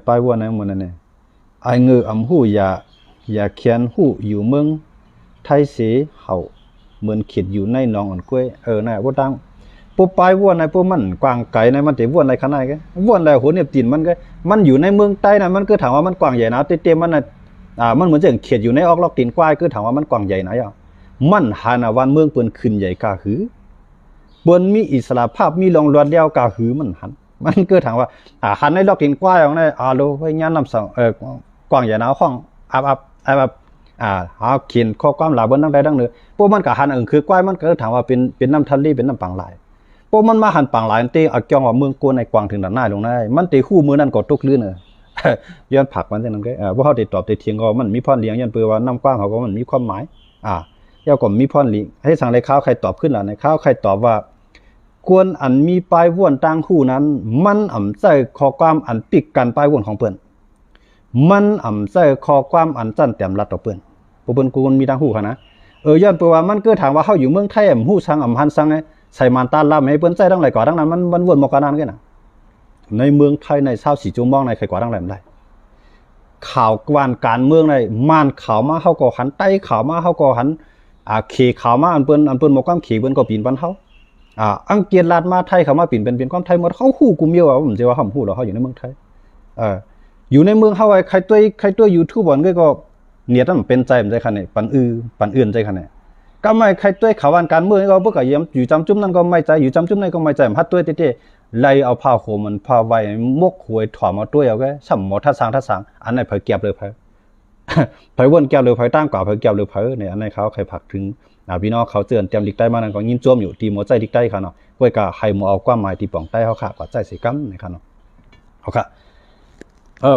ไปวัวนะมื้อนั้นนี่ไอ้เงืออำหู้อย่าเขียนหู้อยู่เมืองไทยสีเฮาเหมือนขิดอยู่ในหนองอ่อนกล้วยน่ะบ่ตังปุ๊บไปวัวในปุ๊บมันกว้างไกลในมันสิวัวในขนาดแกวัวแล้วหัวเนี่ยตีนมันอยู่ในเมืองใต้น่ะมันคือถามว่ามันกว้างใหญ่นะเต็มๆมันน่ะมันเหมือนจังเขียดอยู่ในออกลอกตีนกว้ายคือถามว่ามันกว้างใหญ่นะมันหานะวันเมืองเปิ้นขึ้นใหญ่กะหือเปิ้นมีอิสระภาพมีรองรวดเดียวกะหือมันเกิดถามว่าหันในลอกกินกว้ายของในโลไว้ยานนำสองกว้างใหญ่นะห้องอับหาเขียนข้อความหลายบนดังใดดังหนึ่งพวกมันก็หันคือกว้ายมันก็ถามว่าเป็นน้ำทะเลเป็นน้ำปังหลายพวกมันมาหันปังหลายตีเอาจ้องว่าเมืองกวนในกว้างถึงด้านหน้าลงได้มันตีคู่มือนั่นก็ตกลื่นย้อนผักมันจังนั้นก็พวกเขาติดตอบติดเถียงก็มันมีพรเลี้ยงยันเปือว่าน้ำกว้างเขาก็มันมีความหมายยาวก็มีพรลิให้สั่งเลยข้าวใครตอบขึ้นล่ะในข้าวใครตอบว่าควรอันมีปลายว่วนต่างคู่นั้นมันใส่ข้อความอันปิกกันปลายว่วนของเปิ้นมันใส่ข้อความอันจั่นแต้มรัดต่อเปิ้นกูมีต่างคู่ค่ะนะย้อนเปือว่ามันเกิดถามว่าเฮาอยู่เมืองไทยฮู้ซังหันซังใส่มันตาลำให้เปิ้นใส่ดังไหลก่อดังนั้นมันวนบ่กันนั้นกันน่ะในเมืองไทยใน24ชั่วโมงในใครก่อดังไหลได้ข่าวกวนการเมืองในม่านข่าวมาเฮาก็หันใต้ข่าวมาเฮาก็หันเขข่าวมาอันเปิ้นบ่ความเขเปิ้นก็ปีนปันเฮาอังกฤษลาดมาไทยเข้ามาปีนเป็นความไทยหมดเฮาฮู้กุมเยอะว่าผมสิว่าเฮาฮู้แล้วเฮาอยู่ในเมืองไทยอยู่ในเมืองเฮาใครตัว YouTube บ่ก็เนี่ยต้องเป็นใจมันใจคั่นนี่ปันอื่นใจคั่นนี่ก็ไม่ใครตัวข่าววันการเมืองก็บ่ก็อยู่จำจุ่มนั้นก็ไม่ใจอยู่จำจุ่มนั้นก็ไม่ใจฮัดตัวเต้ไล่เอาผ้าโคมันผ้าไว้มกหวยถอมเอาตัวเอาก็สำหมดทัดสังอันไหนเผยเก็บเลยเผยวนแก้วเลยเผยตั้งกว่าเผยแก้วเลยเผยเนี่ยอันไหนเขาใครผักถึงพี่น้องเขาเตือนเตรียมลิกใต้มานั่นก็ยินจ้วมอยู่ตีหมอใจลิกใต้ค่ะเนาะก้อยก็ให้หมอเอาความหมายที่ป่องใต้เฮาค่ะก็ใจสิกำนี่ค่ะเนาะเอาค่ะ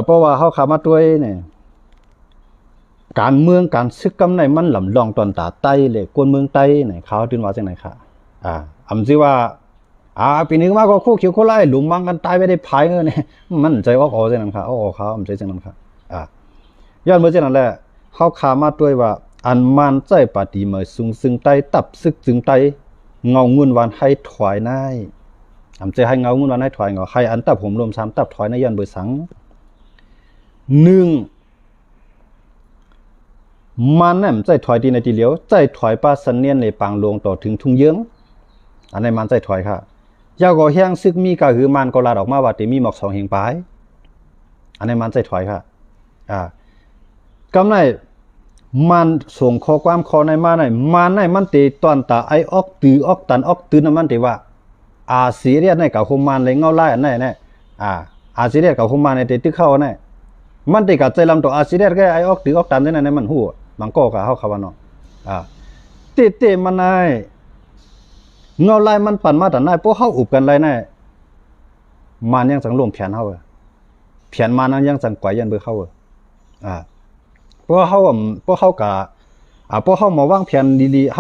เพราะว่าเฮาขามาด้วยเนี่ยการเมืองการซึกกำในมันหล่ำลองตอนตาใต้เลยกวนเมืองใต้เนี่ยเขาตื่นว่าจังไหนค่ะอำสิว่าปีนึงมาก็คู่เขียวคู่ไล่หลุมมังกันตายไปได้ภายเนี่ยมันใจออกจังนั้นค่ะเขาใจจังนั้นค่ะย้อนเมื่อจังนั้นแหละเขาขามาด้วยว่าอันมันใจปฏิมาสูงซึ่งใต้ตับซึกจึงใต้เงาเงินวันให้ถอยนายใจให้เงาเงินวันให้ถอยเงาให้อันตับผมรวม3ตับถอยในย้อนเบอร์สัง1มันน่ะใจถอยดีในทีเหลียวใจถอยป้าสันเนียนในปางลงต่อถึงทุ่งเยื้องอันในมันใจถอยค่ะยาวก็แห้งซึกมีก็คือมันก็ลาดออกมาว่าติมีหมอก2เฮงปลายอันในมันใจถอยค่ะกำไรมันส่งข้อความคอในมาในมันในมันติตอนตาไอออกตือออกตันออกตือมันติว่าซีเรียสในกับคมมันเลยเงาไล่อันไหนเนี่ยซีเรียสกับคมมันในติตึกเข้าเนี่ยมันติกับใจลำตัวซีเรียสก็ไอออกตือออกตันนี่ในมันหูมันก็กับเขาว่าเนาะเตมันในเงาไล่มันปั่นมาแต่ไหนพวกเขาอุบกันไรแน่มันยังสังลมแผนเขาแผนมันยังสังกวายันเบอร์เขาพวกเขากับพวกเขามาวางแผนดีๆเ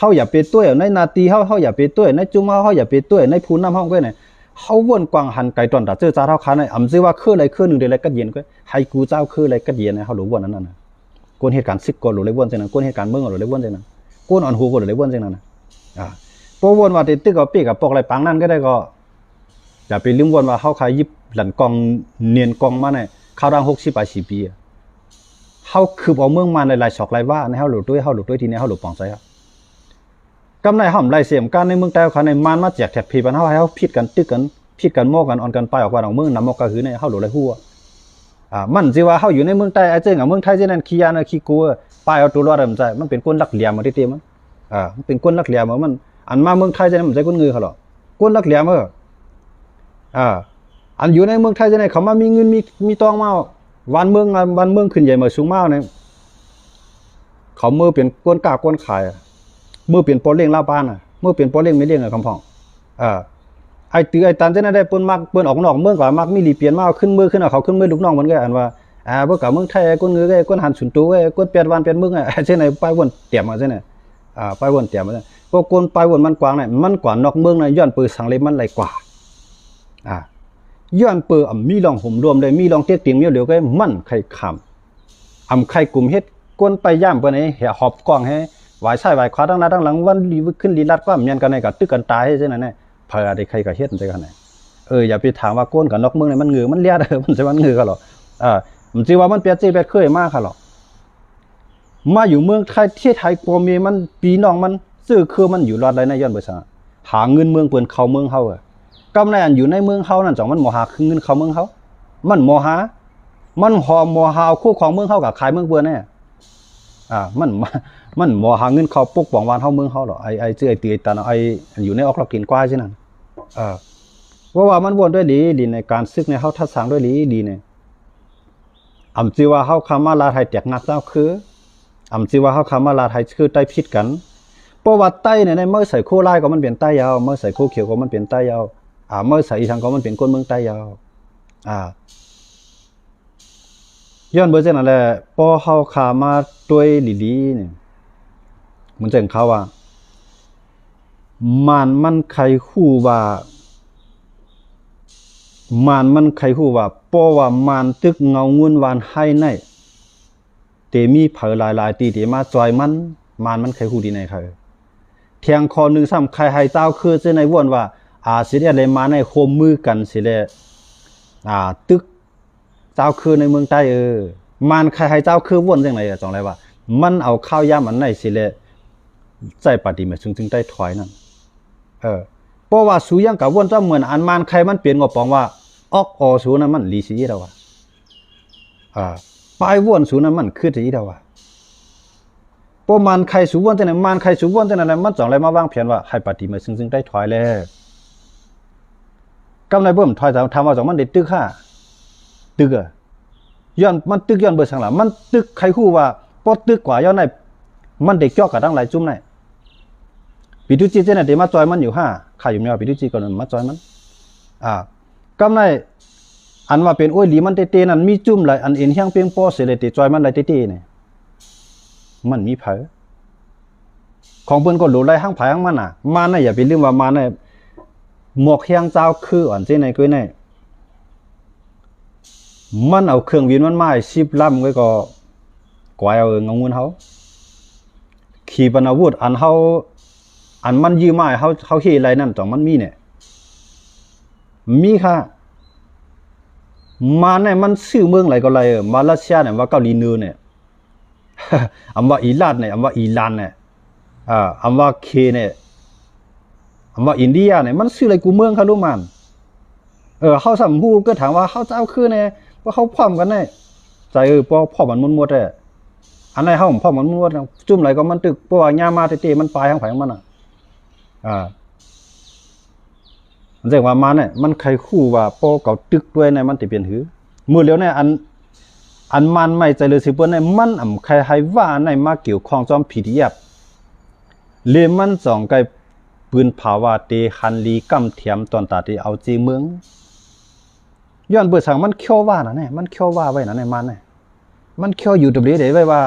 ขาอย่าไปตัวในนาทีเขาอย่าไปตัวในจุ่มเขาอย่าไปตัวในพูน้ำเขาก็เนี่ยเขาวนกวางหันไก่ตอนแต่เจอจ้าเท่าขาในอำซิว่าคืออะไรคือหนึ่งเดือนอะไรก็เย็นก็ให้กูเจ้าคืออะไรก็เย็นนะเขาหลุดวนนั้นน่ะก้นเหตุการณ์ซิกก้นหลุดเลยวนเจนั้นก้นเหตุการณ์เมืองหลุดเลยวนเจนั้นก้นอ่อนหูก้นหลุดเลยวนเจนั้นพวกวนว่าติดตึกกับปีกับปอกอะไรปังนั่นก็ได้ก็อย่าไปลืมวนว่าเขาขายยิบหลันกองเนียนกองมาเนี่ยข้าวดัง60-80 ปีเขาคือเอาเมืองมาในหลายศอกหลายว่าในเขาหลุดด้วยทีนี้เขาหลุดปองใจ กำในห่อมไล่เสียมการในเมืองแต่เขาในมันมาแจกแถบผีปันเฮาให้เฮาผิดกันตึกกันผิดกันโมกันออนกันไปออกว่าของเมืองนำมกก็คือในเฮาหลุดไรหัวมันสิว่าเฮาอยู่ในเมืองใต้ไอ้เจ้งกับเมืองไทยเจ้นั้นขี้ยานะขี้กลัวไปเอาตัวรอดมันใจมันเป็นก้นลักเหลี่ยมมาที่เต็มมันเป็นก้นลักเหลี่ยมมันอันมาเมืองไทยเจ้นั้นมันใจก้นเงือเขาหรอกก้นลักเหลี่ยมอันอยู่ในเมืองไทยเจ้นั้นเขามามีเงินมีตองมาวันเมืองขึ้นใหญ่มาสูงมากเนี่ยเขาเมื่อเปลี่ยนก้นกาก้นขายเมื่อเปลี่ยนปอเลี้ยงลาบ้านเมื่อเปลี่ยนปอเลี้ยงไม่เลี้ยงคำพ่องไอ้ตือไอ้ตันเจ้านั้นได้เปิ้นมักเปิ้นออกนอกเมืองกว่ามักมีหลีเปลี่ยนมาขึ้นมือขึ้นเอาเขาขึ้นมือลูกน้องมันก็อันว่าพวกกับเมืองไทยก้นเงือก้นหันสุนตัวก้นเปลี่ยนวันเปลี่ยนเมืองเจ้าไหนไปวนเตี่ยมมาเจ้าไหนไปวนเตี่ยมมาพวกก้นไปวนมันกว้างเนี่ยมันกว่านอกเมืองเนี่ยย้อนปืนสังเลยมันไหลกว่าย้อนปืนมีลองห่มรวมเลยมีลองเตี้ยติ่งเมียวเหลียวก็มันไข่ขำไข่กลุ่มเฮ็ดก้นไปย่ำเปิ้นไอ้เหี่ยหอบกล้องให้วายใช่วายขวาทั้งหน้าทั้งหลังวันรีขึ้นรีลัดก็เมียนกันในกับตึกกันตายให้เจ้านั่นเนี่ยพาได้ใครกับเฮ็ดใจกันไหนอย่าไปถามว่าก้นกับนอกเมืองเนี่ยมันเงือมันเลียดมันจะมันเงือกันหรอมันจีว่ามันเปียเจเปียเคยมากค่ะหรอมาอยู่เมืองไทยที่ไทยกลัวมีมันปีน้องมันซื้อคือมันอยู่รอดได้ในย้อนเบอร์ซ่าหาเงินเมืองเปิ่นเข้าเมืองเฮากำไรอันอยู่ในเมืองเฮานั่นจ่องมันหมอหาคือเงินเข้าเมืองเฮามันหมอหามันหอมหมอหาคู่ของเมืองเฮากับขายเมืองเปิ้นแน่มันหมอหาเงินเขาปกป้องวันเฮาเมืองเฮาหรอไอ้ชื่อไอ้ตีไอ้ตาไอ้อยู่ในออกลักกินกว่าใช่นั่นว่ามันวนด้วยดีในการซึกในเฮาทัดสร้างด้วยดีเนี่ยจีว่าเฮาคำมาลาไทยแตกงักเจ้าคือจีว่าเฮาคำมาลาไทยคือใต้พิษกันเพราะว่าใต้เนี่ยในเมื่อใส่คู่ไล่ก็มันเป็นใต้ยาวเมื่อใส่คู่เขียวก็มันเป็นใต้ยาวเมื่อใส่อีทางก็มันเป็นก้นเมืองใต้ยาวย้อนเบอร์เจนั่นแหละพอเฮาขามาด้วยดีเนี่ยมันจะเห็นเขาว่ามันใครคู่ว่ามันใครคู่ว่าเพราะว่ามันตึกเงาเงินวานให้ในเตมีเผอหลายตีเตมาจอยมันใครคู่ดีในใครเทียงคอหนึ่งซ้ำใครให้เจ้าคือเจ้าในวนว่าสิได้อะไรมาในโคมมือกันสิได้ตึกเจ้าคือในเมืองใต้มันใครให้เจ้าคือวนจังไหนจังไรว่ามันเอาข้าวยำอันไหนสิเลยใจปฏิมาซึ่งได้ถอยนั่นเพราะว่าสูยังกับวนเจ้าเหมือนอันมันใครมันเปลี่ยนงบปองว่าออกสูนั้นมันลีสีดาวปลายวนสูนั้นมันคือสีดาวเพราะมันใครสูวนจังไหนมันใครสูวนจังไหนมันจังไรมาวางแผนว่าให้ปฏิมาซึ่งได้ถอยแล้วกำไรเบิ่มถอยทำว่าจังมันได้ตึกย้อนมันตึกย้อนเบอร์สังหลังมันตึกใครคู่ว่าพอตึกกว่าย้อนไหนมันเด็กจ่อกับตั้งหลายจุ่มไหนปีทุจีเจเนี่ยเดี๋ยวมาจอยมันอยู่ข้าอยู่เมียปีทุจีก่อนมาจอยมันกำไรอันว่าเป็นโอ้ยหลีมันเตนั่นมีจุ่มหลายอันเอ็นเฮียงเพียงพอเสร็จเลยจอยมันหลายเตเนี่ยมันมีเผอของเปิ้นก็หลุดไล่ห้างผายห้างมันมาเนี่ยอย่าไปลืมว่ามาเนี่ยหมวกเฮียงเจ้าคืออ่อนเจในกุ้ยเนี่ยมันเอาเครื่องวินมันมา10 ลำไว้ก็กวายเอาเงาเงินเขาขี่ปนาวุธอันมันยืมมาเขาเฮอะไรนั่นจ่องมันมีเนี่ยมีค่ะมาเนี่ยมันซื้อเมืองไหนก็ไรมาเลเซียเนี่ยว่าเกาหลีเหนือเนี่ยว่าอิหร่านเนี่ยว่าอิหร่านเนี่ยว่าเคเนี่ยว่าอินเดียเนี่ยมันซื้ออะไรกูเมืองเขารู้มันเขาสัมพูก็ถามว่าเขาเจ้าคือเนี่ยว่าเขาพร้อมกันเนี่ยใจพอพ่อมันมุดเลยอันไหนเขาพ่อมันมุดจุ่มไหนก็มันตึกเพราะว่าย่ามาเตะมันปลายข้างไผ่มันมันเรียกว่ามันเนี่ยมันใครคู่ว่าพอเก่าตึกด้วยเนี่ยมันติเปลี่ยนหือมือเลี้ยวเนี่ยอันมันไม่ใจเลยสิเปิ้ลเนี่ยมันใครให้ว่าในมาเกี่ยวข้องจอมผีที่ยับเลมันสองไกปืนภาวะเตฮันลีกำเทียมตอนตาที่เอาจีเมืองย้อนเบิดสั่งมันเคี้ยวว่านะเนี่ยมันเคี้ยวว่าไว้นะในมันเนี่ยมันเคี้ยวอยู่ตรงนี้เดี๋ยวไว้ว่า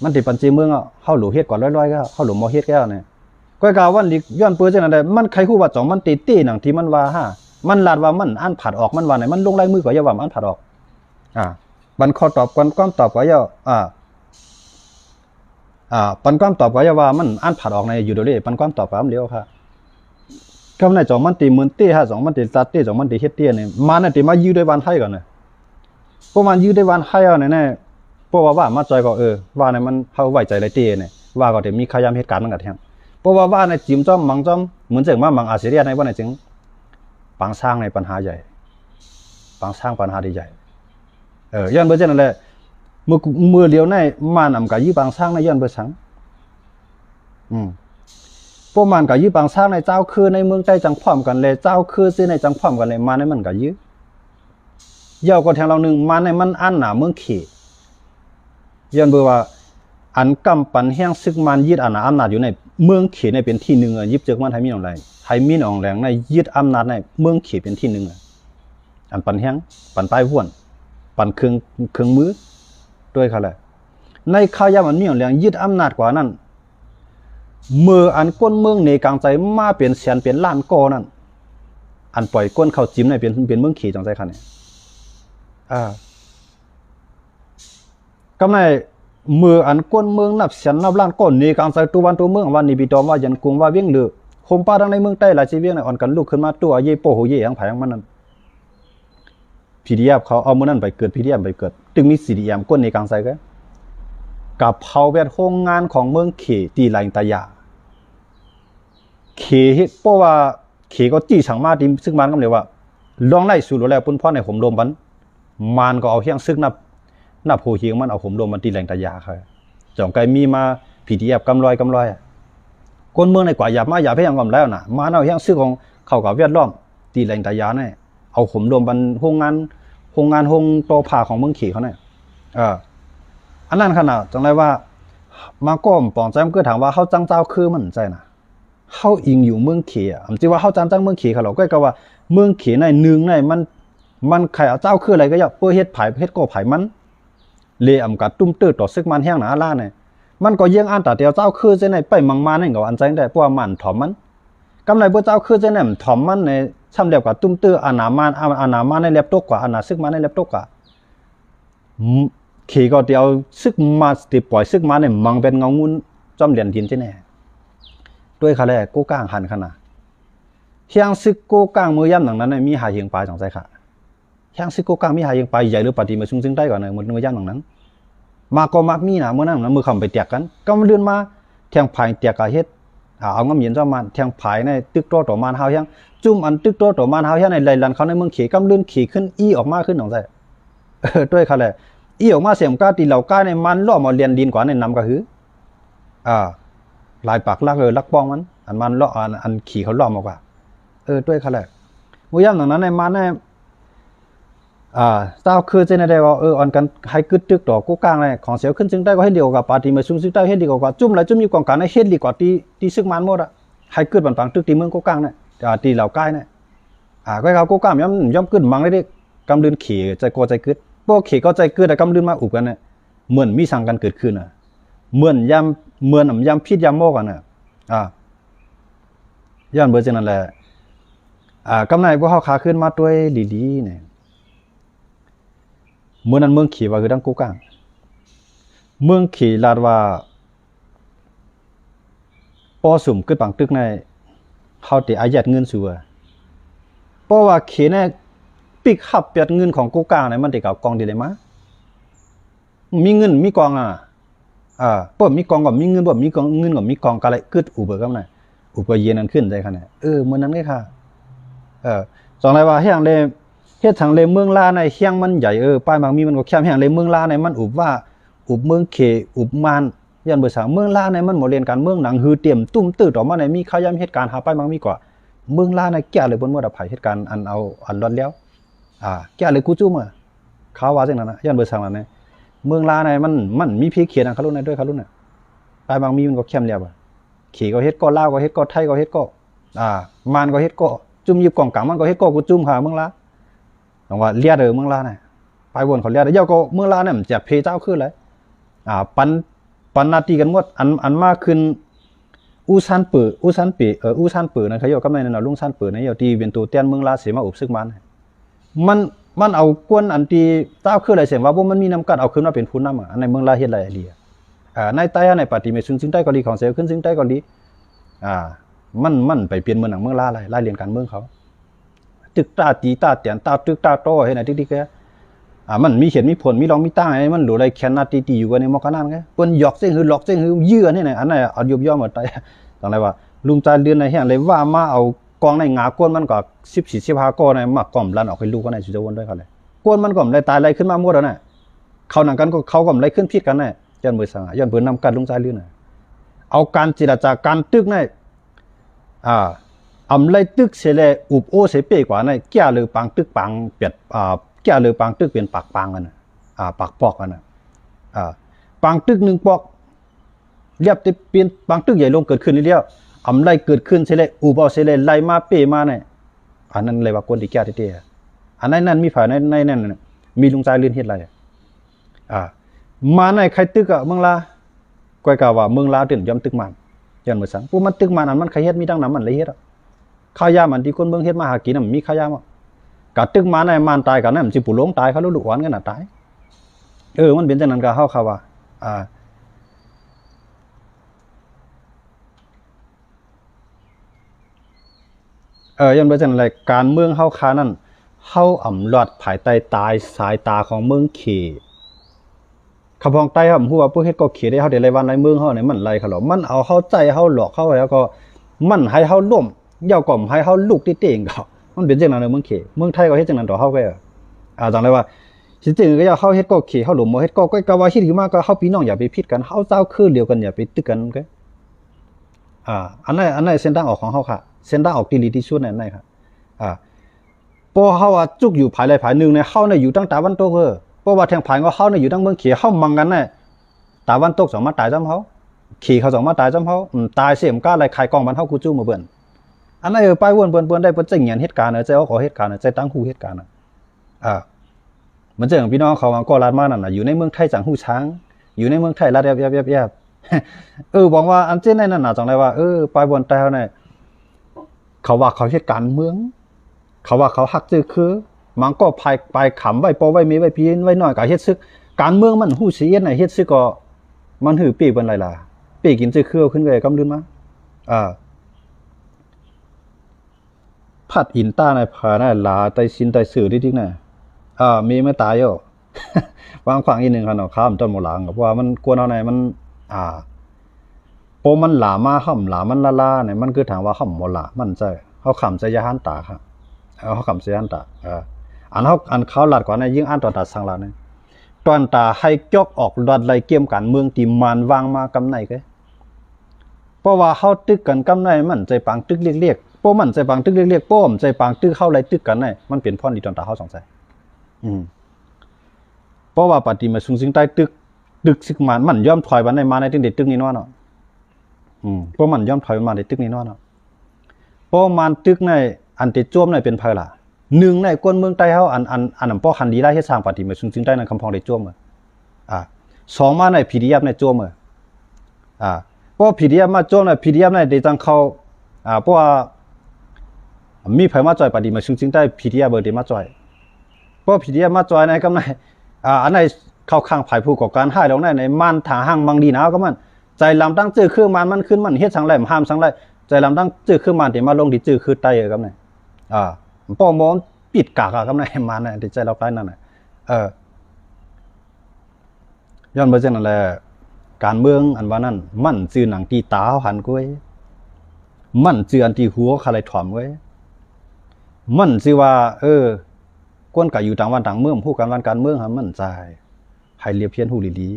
มันติดปัญจีเมืองเข้าหลูเฮ็ดก่อนร้อยๆก็เข้าหลูมอเฮ็ดแก้วเนี่ยก้อยกาวันนี้ย้อนเปิดจังได๋มันใครฮู้ว่าจ่องมันตีหนังที่มันว่ามันลาดว่ามันอ่านผัดออกมันว่าไหนมันลงลายมือก็อย่าว่ามันอ่านผัดออกบันข้อตอบกันความตอบก็อย่าปันความตอบก็อย่าว่ามันอ่านผัดออกในอยู่เดี๋ยวนี้ปันความตอบก็เดียวค่ะกำในจ่องมันตีหมื่นตี้จ่องมันตีซัดตี้จ่องมันตีเฮ็ดตี้เนี่ยมันน่ะตีมายื้อด้วยวันให้ก่อนน่ะพวกมันยื้อด้วยวันให้เอาเนี่ยเพราะว่ามาจอยก็ว่าเนี่ยมันเฮาไว้ใจได้ตี้เนี่ย ว่าก็เดี๋ยวมีขยามเหตุการณ์นั่นกันแทงเพราะว่าในจิมจอมมังจอมเหมือนเจ๋งมามังอาเซียในว่าในจึงปางสร้างในปัญหาใหญ่ปางสร้างปัญหาใหญ่ย้อนเบอร์เจนั่นแหละมือเดียวในมานำกับยี่ปางสร้างในย้อนเบอร์สังพวกมันกับยี่ปางสร้างในเจ้าคือในเมืองใต้จังพร้อมกันเลยเจ้าคือซื้อในจังพร้อมกันเลยมาในมันกับยี่เย่าก็แทงเราหนึ่งมาในมันอันหนาเมืองขี่ย้อนเบอร์ว่าอันกำปันแห้งซึกมันยึดอำนาจอยู่ในเมืองขี่ในเป็นที่หนึ่งยิบเจอมันไทยมีอะไรไทยมีนองแรงในยึดอำนาจในเมืองขี่เป็นที่หนึ่งอันปันแห้งปันใต้ว่วนปันเครื่องมือด้วยเขาแหละในข้าวยามันมีอย่างแรงยึดอำนาจกว่านั้นเมื่ออันก้นเมืองในกลางใจมาเป็นแสนเป็นล้านก้อนั่นอันปล่อยก้นเข้าจิ้มในเป็นเมืองขี่จังใจคันเนี่ยกำไรเมื่ออันก้นเมืองนับแสนนับล้านก้อนในกลางใจตัววันตัวเมืองวันนี้ปีตอมว่ายันกุงว่าเวียงเลือคมป้าดังในเมืองใต้หลายชีเวียงในอ่อนกันลูกขึ้นมาตัวเย่โปโหเย่ยังไผ่ยังมันนั่นพีดีเอฟเขาเอามือนั่นไปเกิดพีดีเอฟไปเกิดจึงมีสีดีเอ็มก้นในกลางใจก็กับเผาแวดโรงงานของเมืองเขตีไหลตายาเขเพราะว่าเขก็จี้สั่งมาที่ซึ่งมันก็เลยว่าลองไล่สู่แล้วปุ่นพ่อในผมโดมมันก็เอาเฮียงซึ่งนับโหเฮียงมันเอาผมโดมมันตีแหลงตายาค่ะจ่องไกมีมาพีดีเอฟกำลอยคนเมืองในกว่าหยาบมาหยาบเพียงกำแล้วน่ะมาเอาเฮียงซึ่งของเขากับเวียดล้อมตีแหลงตายาเนี่ยเอาผมโดมมันโรงงานโตผ่าของเมืองเขเขาเนี่ยอันนั้นขนาดจังไรว่ามาก้มปองใจมันก็ถามว่าเขาจังเจ้าคือมันใจนะเขาอิงอยู่เมืองเขผมจีว่าเขาจังเมืองเขเขาเราก็ว่าเมืองเขในหนึ่งในมันใครเอาเจ้าคืออะไรก็อยากเพื่อเฮ็ดไผ่เฮ็ดก่อไผ่มันเลยอำกัดตุ้มตื้อต่อซึกมันแห้งหนาล่าเนี่ยมันก็ยังอันแต่เดียวเจ้าคือใจในไปมังมาเนี่ยก็อันใจได้เพราะว่ามันถ่อมมันกำไรพวกเจ้าคือใจในถ่อมมันในซ้ำเดียวกับตุ้มตื้ออานามันในเล็บตกกว่าอานาซึกมันในเล็บตกกว่าเขก็เดียวซึกมาติปล่อยซึกมาเนี่ยมังเป็นเงางุนจอมเหรียญดินใช่ไหมด้วยเขาแรกกู้ก้างหันขนาดเฮียงซึกกู้ก้างมือย่ำหนังนั้นมีหายเฮียงปลายสองใจค่ะเฮียงซึกกู้ก้างมีหายเฮียงปลายใหญ่หรือปฏิมาซึ่งได้ก่อนเลยมือย่ำหนังนั้นมาก็มักมีนะเมื่อนั้นมือคำไปเตียกกันก็มันเลื่อนมาแทงผายเตียกกะเฮ็ดเอาง้ำเย็นเจ้ามันแทงผายในตึกโตต่อมันเฮาเฮียงจุ่มอันตึกโตต่อมันเฮาเฮียงในไหลลันเขาในเมืองขี่ก็เลื่อนขี่ขึ้นอีออกมาขึ้นสองใจด้วยเขาแหละอีออกมาเสียมก้าตีเหล่าก้าในมันล่อมาเรียนดินกว่าในนำก็คือลายปากลักลักป้องมันล่ออันขี่เขาล่อมากว่าด้วยเขาแหละมือย่ำหนังนั้นในมันในเจ้าคือเจนได้ว่าอ่อนกันให้กึดตึกดอกกู้กลางเลยของเสียวขึ้นซึ่งได้ก็ให้เดียวกับปาตีมาซึ่งได้ให้ดีกว่าจุ่มแล้วจุ่มอยู่กองการให้เฮ็ดดีกว่าที่ซึ่งมันหมดให้กึดบันปังตึกตีเมืองกู้กลางเนี่ยตีเหล่าก้าเนี่ยก็เขากู้กลางย่อมกึดมังได้กำลืนขี่ใจโกใจกึดพวกขี่ก็ใจกึดแต่กำลืนมาอุบกันเนี่ยเหมือนมีสั่งกันเกิดขึ้นเหมือนยำพิษยำโมกันย้อนเบอร์เจนั่นแหละกำไรพวกเขาขาขึ้นมาด้วยลีเนี่ยเมื่อนั้นเมืองขี่ว่าคือดังกู้กลางเมืองขี่ลาดว่าปอสุ่มขึ้นปังตึกในเขาติอายัดเงินสัวเพราะว่าเขในปิกขับเปียดเงินของกู้กลางเนี่ยมันติดกับกองดีเลยมะมีเงินมีกองเปิดมีกองกับมีเงินแบบมีกองเงินกับมีกองกันอะไรกึดอุบเบิกกันไหนอุบเย็นนั้นขึ้นได้ขนาดเมื่อนั้นไงค่ะสองไรว่าเฮียงเลยเฮ็ดทางเลยเมืองลาในเฮียงมันใหญ่ป้ายบางมีมันก็แคบเฮียงเลยเมืองลาในมันอุบว่าอุบเมืองเขอุบมันยันเบอร์สามเมืองลาในมันหมดเรียนการเมืองหนังฮือเตรียมตุ้มตื้อต่อมาในมีข้าวยำเหตุการณ์หาป้ายบางมีกว่าเมืองลาในแก่เลยบนเมื่อดับไผ่เหตุการณ์อันร้อนแล้วแก่เลยกูจุ่มข้าวว่าจังนั้นนะยันเบอร์สามนั่นเมืองลาในมันมีพีเขียนเขารุ่นในด้วยเขารุ่นป้ายบางมีมันก็เข้มแล้วเขก็เฮ็ดก็ลาวก็เฮ็ดก็ไทยก็เฮ็ดก็มันก็เฮ็ดก็จุ่มยิบกล่องกลางมันก็เฮ็ดก็กูจุ่มหาเมืองลาต้องว่าเลียดเมืองลาเนี่ยไปวนเขาเลียดเยาก็เมืองลาเนี่ยมันจะเพเจ้าขึ้นเลยปันนาทีกันหมดอันมากขึ้นอูซันเปิดนะเขาโยกก็ไม่นั่นลุงซันเปิดนะโยตีเป็นตัวเตี้ยนเมืองลาเสียมาอุบซึกมันเอากวนอันตีเจ้าขึ้นอะไรเสียว่ามันมีน้ำกัดเอาขึ้นมาเป็นผู้นำอันในเมืองลาเฮ็ดอะไรดีในใต้ในปฏิเมซึ่งใต้ก็ดีของเสียขึ้นซึ่งใต้ก็ดีมันไปเปลี่ยนเมืองหนังเมืองลาอะไรไล่เรียนการเมืองเขาตึกตาตีตาเตียนตาตึกตาโตเห็นไหมที่แก มันมีเขียนมีผลมีรองมีตั้งไอ้มันหลุดอะไรแค่นาตีอยู่กันในมอกันนั่นไงเปิ้นหยอกเส้นหือหลอกเส้นหือเยื่อนี่ไหนอันไหนเอายุบย่อหมดไปตรงไหนว่าลุงใจเดือนไหนเฮียเลยว่ามาเอากองในงาก้นมันก็14-15ก้อนในมากล่อมลันออกไปลูกกันในสุจวนด้วยเขาเลยก้นมันก็เลยตายอะไรขึ้นมาหมดแล้วน่ะเขาหนังกันก็เขาก็เลยขึ้นพิษกันน่ะย้อนเบอร์สังย้อนเบอร์นำกันลุงใจเดือนน่ะเอาการเจรจาการตึกในอำไลตึกเสเลอุบโอเสเปกว่าในแก่เลยปังตึกปังเปียดแก่เลยปังตึกเป็นปากปังกันน่ะปากปอกกันน่ะปังตึก1ปอกเรียบจะเปลี่ยนปังตึกใหญ่ลงเกิดขึ้นนี่เดียวอำไลเกิดขึ้นเสเลอุบเอาเสเลไล่มาเปมาเนี่ยอันนั้นเลยว่าคนที่แก่เตี้ยอันนั้นมีฝ่ายในนั่นมีลุงใจเลื่อนเฮ็ดอะไรมาในใครตึกเมืองลาก้อยกล่าวว่าเมืองลาถึงยอมตึกมันย้อนเมื่อสังผู้มันตึกมันอันมันใครเฮ็ดมีดังนั้นมันเลยเฮ็ดข้าวยามันที่คนเมืองเฮ็ดมาหากินมันมีข้าวยามกะตึกมาในมันตายกันนั่นมันสิปู่หลงตายเขาลูกหวานกันน่ะตายมันเป็นจังนั้นก็เฮาค่ะว่าย้อนไปจังนั้นแหละการเมืองเฮาคานั่นเฮาอำลอดภายใต้ตายสายตาของเมืองเขขะพองใต้ครับฮู้ว่าผู้เฮ็ดก็เขได้เฮาได้ไรวันไรเมืองเฮาเนี่ยมันไรเขาหรอมันเอาเฮาใจเฮาหลอกเฮาแล้วก็มันให้เฮาล่มยาวก่อมให้เฮาลุกติเต่งเขามันเป็นจังนั้นเมืองเขเมืองไทยก็เฮ็ดจังนั้นต่อเฮาก็จังได๋ว่าสิจริงก็อย่าเฮาเฮ็ดก็เขเฮาหลมบ่เฮ็ดก็ว่าคิดขึ้นมาก็เฮาพี่น้องอย่าไปผิดกันเฮาเจ้าคือเดียวกันอย่าไปตึกกันก็อันนั้นเส้นทางออกของเฮาค่ะเส้นทางออกที่ดีที่สุดนั่นค่ะพอเฮาว่าจุกอยู่ภายใดภายหนึ่งเนี่ยเฮาเนี่ยอยู่ทางตะวันตกเพราะว่าทางภายก็เฮาเนี่ยอยู่ทางเมืองเขเฮามังกันน่ะตะวันตก2มาตายซ้ำเฮาเขเขา2มาตายซ้ำเฮาตายเสียมก้าอะไรขายกองบ้านเฮากูจู้มาเบิ่นอันนั้นไปวนเปิ้นได้เปิ้นจังเหียนเหตุการณ์ใจออกเหตุการณ์ใจตั้งฮู้เหตุการณ์มันจังพี่น้องเขาว่าก็ลาดมานั่นน่ะอยู่ในเมืองไทยจังฮู้ช้างอยู่ในเมืองไทยลาดยับบอกว่าอันเจ้นนั่นน่ะจังได๋ว่าไปวนแต่เฮาเนี่ยเขาว่าเขาเฮ็ดการเมืองเขาว่าเขาฮักจื้อคือมันก็ไปขำไว้ปอไว้มีไว้พีนไว้น้อยก็เฮ็ดซึกการเมืองมันฮู้สิเฮ็ดน่ะเฮ็ดซึกก็มันหือปีกเปิ้นไรล่ะปีกกินจื้อคือขึ้นเลยกำลืนมาพัดอินต้าในผาน่ะลาไตซินไตสื่อที่น่ะมีไม่ตายอยู่วางขวางอีกนึงคั่นเนาะข้ามต้นหมอหลังเพราะว่ามันกวนเอาไหนมันโปมันหลามาห่ำหลามันลาเนี่ยมันคือถามว่าห่ำบ่หลามันใจเฮาขำใจยะหันตาครับเฮาขำใจยะหันตาอันเขาหลัดกว่านั้นยิ่งอ่านตอนตัดสังลาเนี่ยตอนตาให้จอกออกลอดไล่เกมการเมืองที่มันวางมากำไหนเกเพราะว่าเฮาตึกกันกำไหนมันใจปังตึกเรียกโป้มันใจปังตึกเรียกโป้มใจปังตึกเข้าไรตึกกันไงมันเป็นพ่อดีตอนตาเฮาสงสัยเพราะว่าปฏิมาสูงสิ่งใต้ตึกซึกมันย่อมถอยวันในมาในตึกนี้น้อเนาะเพราะมันย่อมถอยมาในตึกนี้น้อเนาะเพราะมันตึกในอันติจ้วมในเป็นไผล่ะ1ในคนเมืองใต้เฮาอันป้อคันดีได้เฮ็ดสร้างปฏิมาสูงสิ่งใต้ในคำพองได้จ้วม2มาใน PDF ในจ้วมเพราะ PDF มาจ้วมใน PDF ในได้จังเข้าเพราะว่ามีไผมาจ่อยปฏิมาซึ่งได้ PDF เบอร์ได้มาจ่อยเพราะ PDF มาจ่อยในกำไหนอันไหนเข้าข้างไผผู้ก่อการให้แล้วในมันทางห้างบางดีนะก็มันใจลำตั้งจื้อเครื่องมันขึ้นมันเฮ็ดสังแลมห้ามสังไลใจลำตั้งจื้อเครื่องมันที่มาลงที่จื้อคือใต้กำไหนป้อมอนปิดกากกำไหนมันน่ะที่ใจเราใต้นั่นน่ะย้อนบ่จังนั่นแหละการเมืองอันว่านั้นมันซื่อหนังที่ตาเฮาหันก้วยมันซื่ออันที่หัวคาไลถ่อมไว้มันสิว่าก้นก็อยู่ต่างวันต่างเมืองผู้การวันการเมืองมันใจให้เรียบเพียนฮู้ดี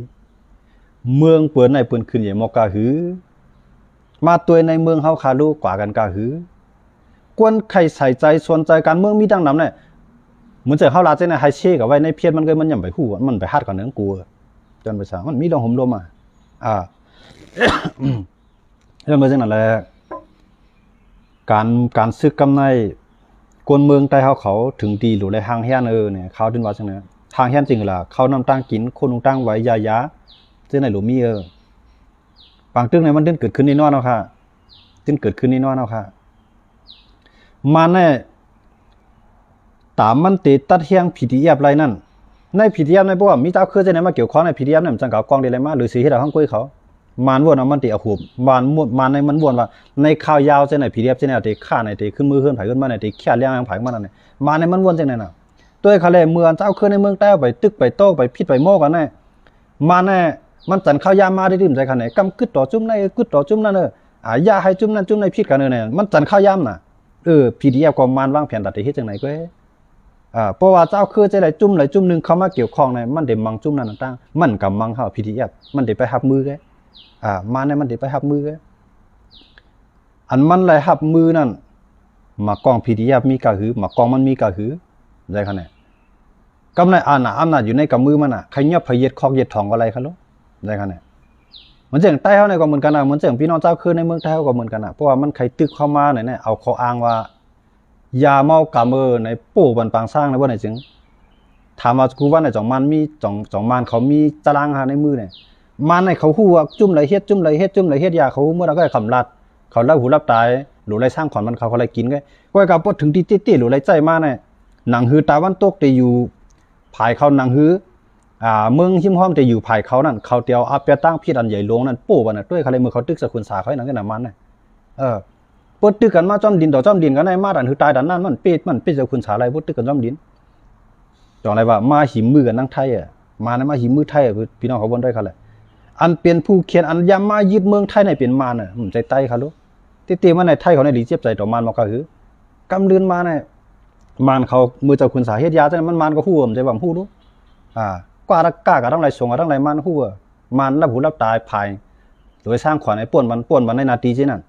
ๆเมืองเปิ้นในเปิ้นขึ้นใหญ่มอกาหือมาตัวในเมืองเฮาคาลูกว่ากันกาหือก้นใครใส่ใจสนใจการเมืองมีดังนำเนี่ยเหมือนจะเฮาลาใจในไฮเชก็ไว้ในเพียนมันก็มันย่ำไปฮู้มันไปฮัดกันนึงกูจนไปซะมันมีดองห่มลมแล้วมาจังนั้นแหละการซึกกำในคนเมืองใต้เขาถึงดีหรือไรหางแฮนเนี่ยเขาถึงว่าจังได๋หางแฮนจริงล่ะเขานำตั้งกินคนนำตั้งไว้ยาจังได๋หรือมีบางตึกเนี่ยมันเกิดขึ้นนี่น้อเนาะค่ะจึงเกิดขึ้นนี่น้อเนาะค่ะมาแน่ตามมันติตัดเฮียง PDF ไรนั่นใน PDF ในบ่ว่ามีเจ้าคือจังได๋มาเกี่ยวข้องใน PDF เนี่ยมันจังก็กองได้ไรมาหรือสิเฮ็ดเอาข้างกุ้ยเขามันวนเอามันติเอาหูมันในมันวนว่าในข่าวยาวจังได๋ PDF จังได๋ติค่าไหนติขึ้นมือขึ้นไผขึ้นมาไหนติแค่เลี้ยงไผมันนั่นมันในมันวนจังได๋น่ะ ตัวเขาเลยเมืองเจ้าขึ้นในเมืองแต้วไปตึกไปโต้ไปพิดไปโม่กันแน่มาแน่มันจันข้าวยามาได้ดื่มใจขนาดไหนกำกึดต่อจุ่มในกึดต่อจุ่มนั่นยาให้จุ่มนั่นจุ่มในพิดกันเนี่ยมันจันข้าวยามน่ะPDF ก็มันวางแผนตัดที่จังไหนก็เพราะว่าเจ้าคือจะไหลจุ่มนึงเข้ามาเกี่ยวข้องในมันเดี๋ยวมังจุ่มนั่นต่างมันกับมังเข้า PDF มันเดี๋ยวไปหับมือแกมาในมันเดี๋ยวไปหับมือแกอันมันไหลหับมือนั่นมากอง PDF มีกะหือมากองมันมีกะหือใจขนาดไหนกำไรอำนาจอยู่ในกับมือมันใครเงียบพเย็ดคอกเย็ดทองอะไรครับลูกใจขนาดไหนมันเจ๋งใต้เขาในก็เหมือนกันมันเจ๋งพี่น้องเจ้าคือในเมืองไทยเขาก็เหมือนกันเพราะว่ามันใครตึกเข้ามาเนี่ยเอาเขาอ้างว่ายาเมากำในปู่บันปางสร้างในว่าไหนจึงถามว่ากูว่าในจ่องมันมีจ่องมันเขามีตารางหาในมือเนี่ยมันในเขาหู้ว่าจุ่มไหลเฮ็ดยาเขาเมื่อเราก็คำรัดเขาเล่าหูรับตายหรือไรสร้างขอนมันเขาอะไรกินก็กับพอถึงที่ตี้หรือไรใจมาเนี่ยหนังฮือตาวันตกแต่อยู่ภายเขาหนังฮือเมืองหิมห้อมแต่อยู่ภายเขานั่นเขาเตียวอาเปียตั้งพี่อันใหญ่ลงนั่นปู่บันน่ะด้วยเขาเลยมือเขาตึกสกุลสาเขาหนังกันน่ะมันเนี่ยปดตึกกันมาจอมดินต่อจอมดินกันในมาดันหือตายดันนั่นมันเป็ดจะคุณสาอะไรปดตึกกันจอมดินจองอะไรว่ามาหิมมือกันนั่งไทยมาในมาหิมมือไทยพี่น้องเขาบนด้วยเขาเลยอันเปลี่ยนผู้เขียนอันยามายึดเมืองไทยในเปลี่ยนมาเนี่ยใจใต้เขาลูกตีมาในไทยเขาในดีเจ็บใจต่อมันมาก็คือกำเลือนมาในมันเขามือเจ้าคุณสาเฮ็ดยาแต่มันก็หู้ใจว่าหู้ลูกกว่าก้ากับทั้งไรส่งกับทั้งไรมันหู้มันรับหูรับตายภายโดยสร้างขวัญในป่วนมันในนาทีเช่นนั้น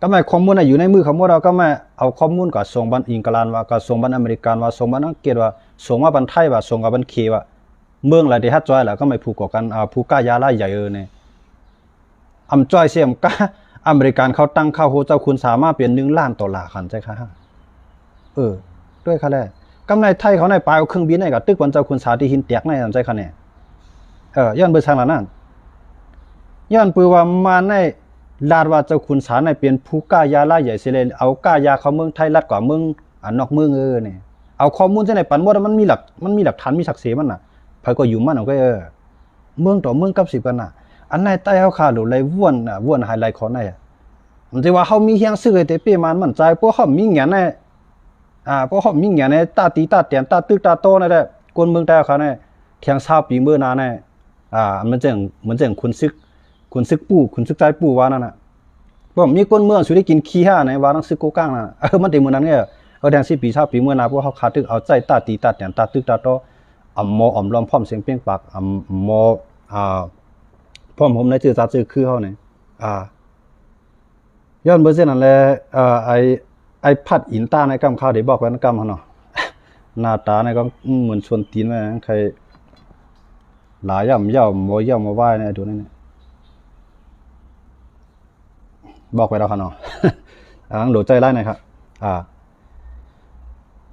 ก็ไม่ข้อมูลอยู่ในมือของเราก็ไม่เอาข้อมูลกับส่งบันอังกฤษว่ากับส่งบันอเมริกันว่าส่งบันอังกฤษว่าส่งมาบันไทยว่าส่งกับบันเคว่าเมืองอะไรที่ฮัดจอยแหละก็ไม่ผูกกับกันผูกก้ายาไล่ใหญ่เนี่ยจอยเสียมก้าอเมริกันเขาตั้งข้าวโหเจ้าคุณสามารถเปลี่ยน$1,000,000คันใช่ค่ะด้วยค่ะแหละกำในไทยเขาในปลายเครื่องบินในกับตึกวันเจ้าคุณสาที่หินเตียกในใช่ค่ะเนี่ยย้อนเบอร์ทางนั้นย้อนปือว่ามาในลาดว่าเจ้าคุณสารในเป็นผู้ก้ายาล่าใหญ่เสียเลยเอาก้ายาเขาเมืองไทยรัดกว่าเมืองนอกเมืองเนี่ยเอาข้อมูลที่ไหนปันว่ามันมีหลักฐานมีศักดิ์ศรีมันไผก็อยู่มันก็เมืองต่อเมืองกับสิบกันอันไหนใต้เขาขาหรือไรว่นไฮไลท์ของไหนมันจะว่าเขามีเฮียงซื้อแต่เปี้ยมันใจเพราะเขามีเงี้ยในเพราะเขามีเงี้ยในตาตีตาเตียนตาตึกตาโตนั่นแหละคนเมืองใต้เขาเนี่ยเทียงซาปีเมื่อนานเนี่ยมันเจ๋งคุณซึกปู่คุณซึกใจปู่ว่านั่นน่ะบ่มีคนเมืองสุได้กินขี้ห่าในว่าต้องซึกโกก้างน่ะมันได้มื้อนั้นเนี่ยแดง10 ปี20 ปีเมื่อนาพวกเขาขาตึกเอาใจตาตีตาแตนตาตึกตาโตหมอล้อมพร้อมเสียงเปียงปากหมอพร้อมผมในชื่อตาชื่อคือเฮาเนี่ยย้อนเบอร์เซ็นนั่นแหละไอ้พัดอินตาในกำข้าวได้บอกไว้นกำเฮาเนาะหน้าตาในก็เหมือนชวนตีนแม่ใครหลายย่ำย่ำบ่ย่ำบ่ไหว้เนี่ยดูนี่บอกไปแล้วครับเนาะหลุดใจไล่หน่อยครับ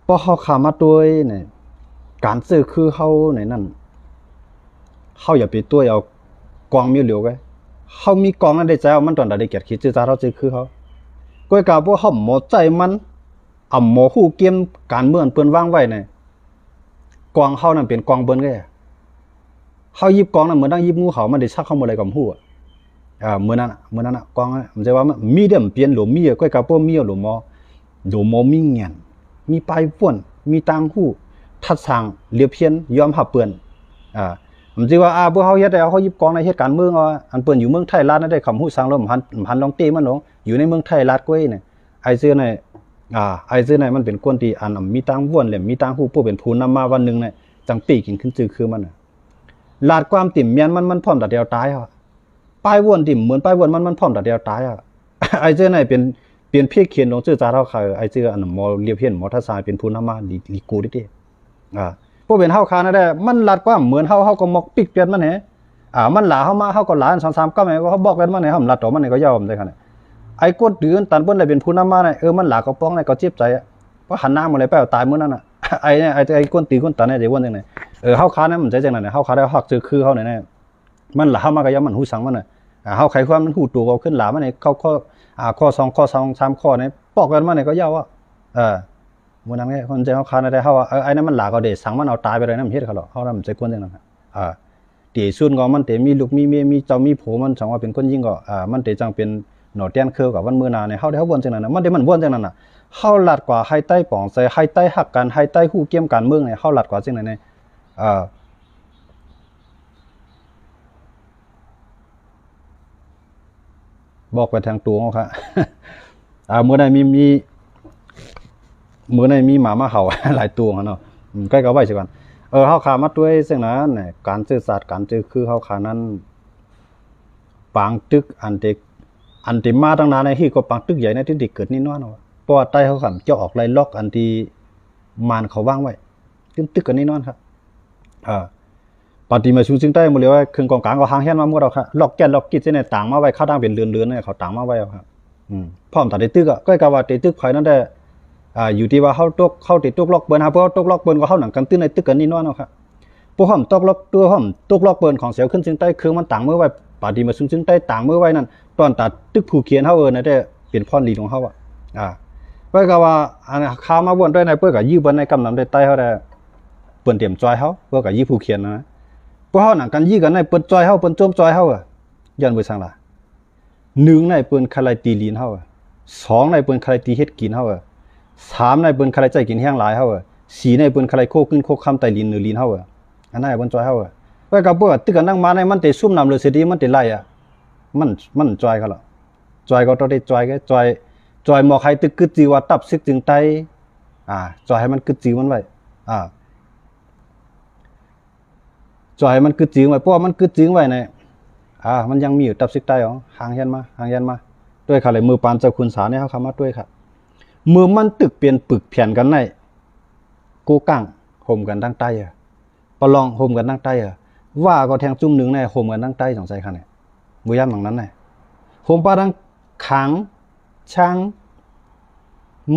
พอเขาขามาด้วยเนี่ยการซื้อคือเขาในนั่นเขาอย่าไปตัวเอากองมีเหลียวไว้เขามีกองนั่นได้ใจเอามันตอนได้เกียรติคิดจะเขาซื้อคือเขาก้อยกาพวกเขาหมดใจมันหมอหู้เกมการเมืองเปิ้นว่างไว้เนี่ยกองเขานั่นเป็นกองเบิ้นไงเขายิบกองนั่นเหมือนดังยิบงูเขามันได้ชักเข้ามาอะไรกับหู้เมื่อนั้นกองมันจะว่ามีเดิมเปลี่ยนหรือมีก้อยกาพวกมีหรือมอมีเงียนมีปลายป่วนมีตังหู้ทัดสั่งเรียบเพี้ยนยอมหับเปื่อนมันจะว่าพวกเขาเฮ็ดเขายิบกองในเหตุการณ์เมืองอันเปื่อนอยู่เมืองไทยรัฐนั่นได้คำหู้สั่งแล้วหันลองเต้มันหลงอยู่ในเมืองไทยรัฐก้อยเนี่ยไอเสื้อในมันเป็นคนที่อันมีตังว่วนเลยมีตังหู้ผู้เป็นผู้นำมาวันหนึ่งเนี่ยจังปีกินขึ้นจือคือมันลาดความติ่มเมียนมันพร้อมแต่เดียวตายป้ายวนติ่มเหมือนป้ายวนมันพร้อมแต่เดียวตายไอเสื้อในเป็นเพี้ยเขียนลงชื่อจ่าเท่าเขาไอเสื้ออันหมอเรียบเพี้ยนหมอทัศน์เป็นผู้นำมาลีกูดิพวกเป็นเฮาคานั่นแหละมันลาดความเหมือนเฮาก็มอกปิกเปลี่ยนมันมันหลาเฮามาเฮาก็หลา2-3ก็แม่ว่าเขาบอกกันมันเฮาลาดต่อมันก็ยอมได้คั่นไอ้กดดื้อตันเปิ้นเลยเป็นผู้นำมามันหลาก็ป้องก็เจ็บใจเพราะหันหน้ามาเลยไปตายมื้อนั้นไอ้ก้นตีก้นตันได้วนจังได๋เฮาคานั้นมันใจจังนั้นเฮาคาได้ฮักจือคือเฮาเนี่ยมันหลาเฮามาก็ยอมมันฮู้สังมันเฮาไขความมันฮู้ตัวเอาขึ้นหลามันเข้าข้อ2ข้อ2 3ข้อปอกกันมันก็ยาวมื้อนั้นไงคนใจเฮาคาได้เฮาไอ้นั้นมันหลาก็ได้สังมันเอาตายไปเลยนำเฮ็ดเขาหรอกเฮามันใจกวนจังนั้นตีซุนก็มันเตมีลูกมีเมียมีเจ้ามีผัวมันจังว่าเป็นคนยิ่งก็มันเตจังเป็นหนอเตียนคือกับวันมื้อนาเนี่ยเฮาได้เฮาวนจังนั้นมันได้มันวนจังนั้น เข้าหลัดกว่าให้ใต้ป่องใส่ให้ใต้หักกันให้ใต้หู้เกี่ยมการเมืองเนี่ยเข้าหลัดกว่าจริงไหนเนี่ยบอกไปทางตัวเขาครับเมื่อใดมีหมามาเห่าหลายตัวเนาะใกล้กับไว้สิก่อนเขาขามาด้วยซึ่งนั้นเนี่ยการสื่อสารการจื้อคือเขาขานั้นปางตึกอันที่มาตั้งนานในที่ก็ปางตึกใหญ่ในที่เกิดนี่น้อยเนาะเพราะว่าใต้เขาขำเจาะออกไล่ล็อกอันที่มานเขาว่างไว้ขึ้นตึกกันนี่น้อยครับปฏิมาชุมซึ่งใต้หมดเลยว่าเครื่องกองกลางก็หางเฮียนมาหมดแล้วครับล็อกแกนล็อกกิจเนี่ยต่างมาไว้ข้าตั้งเป็นเรือนเนี่ยเขาต่างมาไว้ครับพร้อมตัดตึกก็กะว่าตึกไผนั่นได้อยู่ที่ว่าเขาติดตกล็อกเปิ้นครับเพราะตกล็อกเปิ้นก็เข้าหนังกันตื้นในตึกกันนี่น้อยเนาะครับพวกห้อมตกล็อกตัวห้อมตกล็อกเปิ้นของเสียวขึ้นซึ่งใต้เครื่องมันต่างเมื่อไว้ปฏิมาซึ่งใต้ต่างเมื่อไว้นั่นตอนตัดตึกผู้เขียนเฮานั่นได้เปลี่ยนพรลีของเฮาเปิ้นก็ว่าอันข้ามาบ่นด้วยในเปิ้นก็ยื้อเปิ้นในกำนำได้ใต้เฮาได้เปิ้นเตรียมจอยเฮาเปิ้นก็ยื้อผู้เขียนนะพวกเฮาหนังกันยื้อกันในเปิ้นจอยเฮาเปิ้นโจมจอยเฮาย้อนไปสั่งล่ะ1ในเปิ้นคลายตีลีนเฮา2ในเปิ้นคลายตีเฮ็ดกินเฮา3ในเปิ้นคลายใจกินแห้งหลายเฮา4ในเปิ้นคลายโคขึ้นโคคำไตลีนเนื้อลีนเฮาอันนั้นเปิ้นจอยเฮาไว้ก็บ่ตึกกันนั่งมาในมันเตซุ่มนำเลยสิดีมันเตไล่มันจอยเขาล่ะจอยก็ต้องได้จอยก็จอยหมอกให้ตึกกึดจีว่าตับซึกจึงไตจอยให้มันกึดจีมันไว้จอยให้มันกึดจีไว้เพราะมันกึดจีไว้ในมันยังมีอยู่ตับซึกไตห่างเฮียนมาด้วยค่ะเลยมือปานเจ้าคุณสาเนี่ยเขาเข้ามาด้วยครับมือมันตึกเปลี่ยนปึกแผ่นกันในกูกั้งห่มกันทั้งใต้ปลองห่มกันทั้งใต้ว่าก็แทงจุ่มหนึ่งในห่มกันทั้งใต้สองใจค่ะเนี่ยมือย่ำหลังนั้นเนี่ยห่มปลาทั้งขังช่าง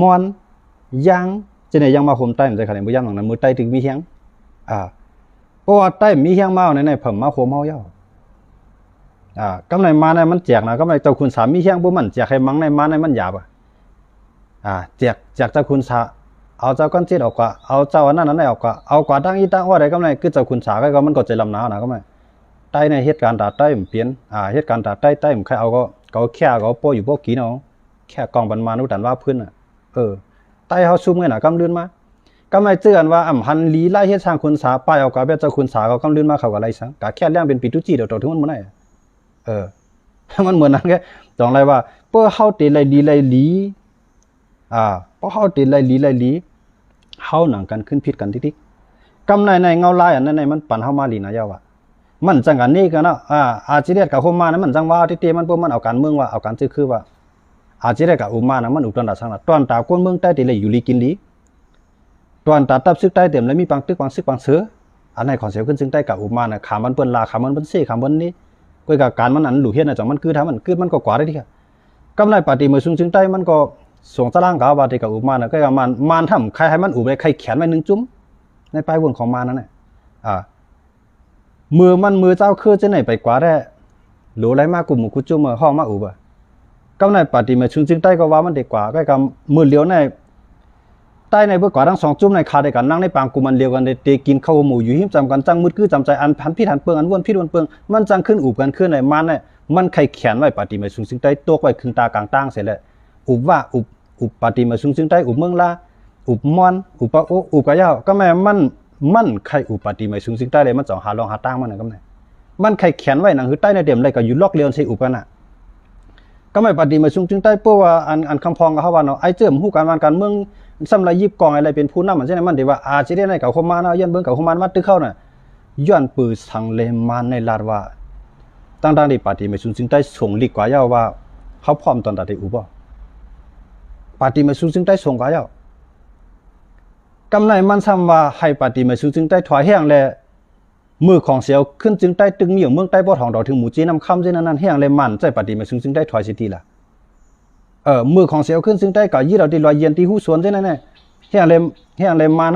มอนยังจะไหนยังมาห่มใต้สองใจค่ะเนี่ยมือย่ำหลังนั้นมือใต้ถึงมีเฮียงเพราะว่าใต้มีเฮียงเมาในผมมาห่มเมาเย้ากำไรมาในมันแจกนะกำไรเจ้าคุณสามีเฮียงบ่มันแจกให้มังในมาในมันหยาบแจกเจ้าคุณสาเอาเจ้าก้อนเจ็ดออกกว่าเอาเจ้าอันนั้นได้ออกกว่าเอากว่าตั้งอีตั้งว่าอะไรกำไรคือเจ้าคุณสาก็มันก็ใจลำหนาวนะก็ไม่ใต้ในเหตุการณ์ตาใต้เปลี่ยนเหตุการณ์ตาใต้ใครเอาก็แค่ก็โป้อยู่โป้กี่เนาะแค่กองบรรมานุตันว่าพื้นใต้เขาซุ่มไงนะกำลื่นมากำไรเจือนว่าหันลีไล่เฮ็ดสร้างคุณสาป้ายเอากว่าเจ้าคุณสาก็กำลื่นมาเขาก็ไรสังกะแค่เรื่องเป็นปีตุจีเดี๋ยวตัวถึงมันบ่ได้มันเหมือนนั้นแค่ตองไรว่าเพื่อเข้าตีไรดีไรลีเพราะเข้าตีไรลีเข้าหนังกันขึ้นพิษกันทิกกำในเงาลายอันนั้นในมันปั่นเข้ามาลีนะยาวมันจังกันนี่กันเนาะอาจิเรียกกับโฮมานะมันจังว่าที่เตมันเพื่อมันเอาการเมืองว่าเอาการจื้อคือว่าอาจิเรียกกับอุมานะมันอุตรดาสังละตอนตาก้นเมืองใต้ตีไรอยู่ลีกินลีตอนตาตับซึกใต้เต็มแล้วมีปังตึกปังซึกปังเสืออันไหนของเสียวขึ้นซึ่งใต้กับอุมานะขามันเปิ้นลาขามันเปิ้นเซ่ขามันนี้ก็กับการมันอันหลุดเฮียนจังมันคือทำมันก็กว่าได้ที่ค่ะกำไรปฏิมือซึ่งใต้มันก็ส่งตารางกาวบาติกับอุมานะก็กับมันทำใครให้มันอุบเลยใครแขนไว้หนึ่งจุ้มในปลายวนของมันนั่นแหละมือเจ้าคือจะไหนไปกว่าได้หรือไรมากกลุ่มกุจุ่มห้องมาอุบกำไรปฏิมือซึ่งใต้ก็ว่ามันเด็กกว่าก็กับมือเลี้ยวในใต้ในเบื้องกว่าทั้งสองจุ่มในคาเดียกันนั่งในปางกุมันเลี้ยวกันเตกินข้าวหมูอยู่หิ้มจำกันจังมืดคือจำใจอันพันพิถันเปิงอันวนพิวนเปิงมันจังขึ้นอุบกันขึ้นในมันใครแขนไว้ปฏิมือซึ่งใต้ตัวไว้ครึ่งตากลางตั้งเสร็จแล้วอุบว่าอุบปฏิมาซึ่งใต้อุบเมืองลาอุบมอนอุบปะโออุบกะยาวก็แม่มันใครอุบปฏิมาซึ่งใต้เลยมันจ่อหาลองหาตั้งมันก็แม่มันใครแขนไว้หนังคือใต้ในเต็มเลยก็อยู่ลอกเลียวใส่อุบกันก็ไม่ปฏิมาซึ่งใต้เพราะว่าอันคำพองกับเขาว่าเนาะไอเจิมฮู้การเมืองซ้ำไรยิบกองอะไรเป็นผู้นำมันใช่ไหมมันเดี๋ยวว่าจะได้ในกับคนมาเนาะยันเบิ่งกับคนมาวัดตึกเข้าน่ะย้อนปืนสังเลมันในลาดว่าตั้งที่ปฏิมาซึ่งใต้ส่งลีกกว่ายาวว่าเขาพร้อมตอนตัดอุบปฏิมาซึ่งใต้ส่งกว่ายาวกำไรมันซ้ำว่าให้ปฏิมาซึ่งใต้ถอยแห้งและมือของเสียวขึ้นจึงใต้ตึงมีอยู่เมืองใต้บ่อทองดอกถึงหมู่จีนำคำเช่นนั้นแห้งเลยมันใจปฏิมาซึ่งใต้ถอยสิทีละมือของเสียวขึ้นซึ่งใต้ก็ยี่เราตีลอยเย็นตีหูสวนเช่นนั้นแน่แห้งเลยมา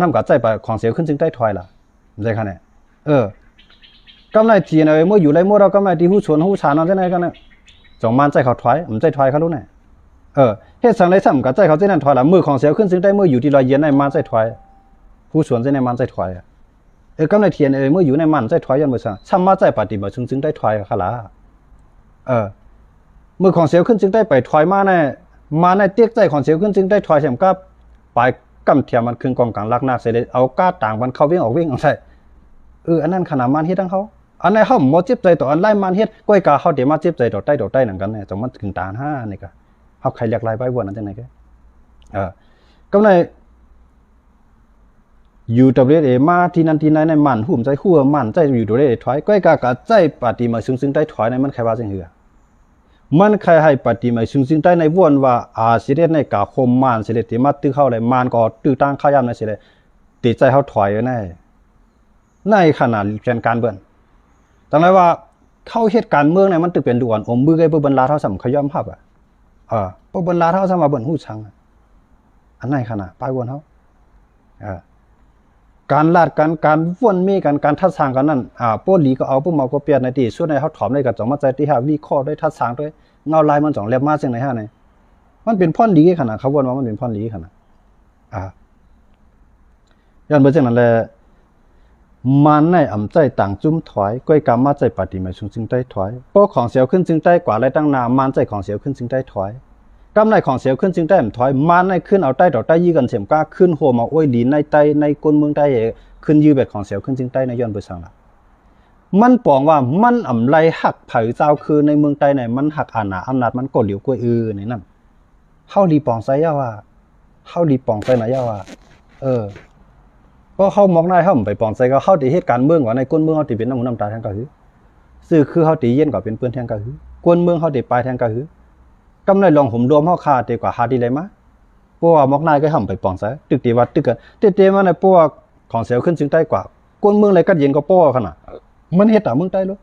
ทำกับใจปของเสียวขึ้นซึ่งใต้ถอยละใจขนาดนี้กำไรทีนเมื่ออยู่ไรเมื่อเรากำไรตีหูสวนหูชานอนเช่นนั้นกันเนี่ยจงมันใจเขาถอยมันใจถอยเขารู้แน่เฮ็ดสังไรซ้ำกับใจเขาเช่นนั้นถอยละมือของเสียวขึ้นซึ่งใต้เมื่ออยู่ที่ลอยเย็นในมันใจถอยหูสวนเช่นนั้นมันใจถอยกำไรเทียนเมื่ออยู่ในมันใจถอยยันมือสั่งซ้ำมาใจปฏิบัติซึ่งได้ถอยขลามือของเสียวขึ้นจึงได้ไปถอยมาใน มาในเตียกใจของเสียวขึ้นจึงได้ถอยเสียมกับปลายกำเทียมมันขึ้นกองกลางลักนักเสร็จเอาก้าต่างมันเข้าวิ่งออกวิ่งเอาใส่อันนั้นขนาดมันเฮ็ดทั้งเขาอันไหนเขาหมดเจ็บใจต่ออันไล่มันเฮ็ดก้อยกาเขาเดี๋ยวมาเจ็บใจต่อใต้หนังกันเนี่ยจงมันถึงตาห้านี่ก็เขาใครเรียกลายใบบัวนั้นจังไหนแกก็ในUWA มาที่นั่นที่ไหนในมันหุ่มใจหัวมันใจUWA ถอยก้อยกากะใจปฏิมาซึ่งได้ถอยในมันใครว่าจังเหือมันใครให้ปฏิมาซึ่งได้ในวนว่าสิเดในกาคมมันสิเดที่มาตื้อเข้าเลยมันก็ตื้อตั้งข้ายามในสิเดติดใจเขาถอยอยู่ในขนาดแผนการเบิ่นจังไรว่าเข้าเหตุการณ์เมืองในมันตึกเป็นด่วนอมมือไอ้บรรลาเท่าสำขย่อมภาพบรรลาเท่าสำมาเบิ่นหู้ชังอันไหนขนาดป้ายวนเขาการลาดการวนมีการทัดสางกันนั่นโป้หลีก็เอาปุ๊บเมาก็เปลี่ยนในที่ส่วนในเขาถอมได้กับจ่องมาใจที่หาวิเคราะห์ด้วยทัดสางด้วยเงาลายมันจ่องเล็บมาเสียงไหนฮะเนี่ยมันเป็นพ่อนหลีขนาดเขาวนว่ามันเป็นพ่อนหลีขนาดย้อนเบอร์เช่นนั้นแหละมันในอ่ำใจต่างจุ้มถอยก้อยกรรมมาใจปฏิมาจึงได้ถอยโป้ของเสียวขึ้นจึงได้กว่าไรตั้งนามันใจของเสียวขึ้นจึงได้ถอยกำไรของเสียวขึ้นจึงได้ถอยมันในขึ้นเอาใต้ดอกใต้ยี่กันเสียมก้าขึ้นโฮมาอ้อยดีในใต้ในก้นเมืองใต้ขึ้นยืเบ็ดของเสียวขึ้นจึงได้ในย้อนเบอร์สังละมันปองว่ามันอ่ำไรหักเผยเจ้าคือในเมืองใต้ในมันหักอาณาอำนาจมันกดเหลียวกล้วยในนั่นเข้าดีปองไซย่าว่าเข้าดีปองไซไหนย่าว่าก็เข้ามองได้เข้าไปปองใจก็เข้าตีเหตุการณ์เมืองว่าในก้นเมืองเขาตีเป็นน้ำมันน้ำตาแทงกะหือสื่อคือเขาตีเย็นกว่าเป็นเปื้อนแทงกะหือก้นเมืองเขาตีปลายแทงกะหือกำไรลองผมรวมเขาคาตีกว่าหาดีเลยมะพวกมอกนายก็เข้าไปปองใจตึกตีวัดตึกกันเตมาในพวกของเสียวขึ้นซึ่งใต้กว่าก้นเมืองอะไรก็เย็นก็ป้อขนาดมันเหตุต่างเมืองใต้ลูก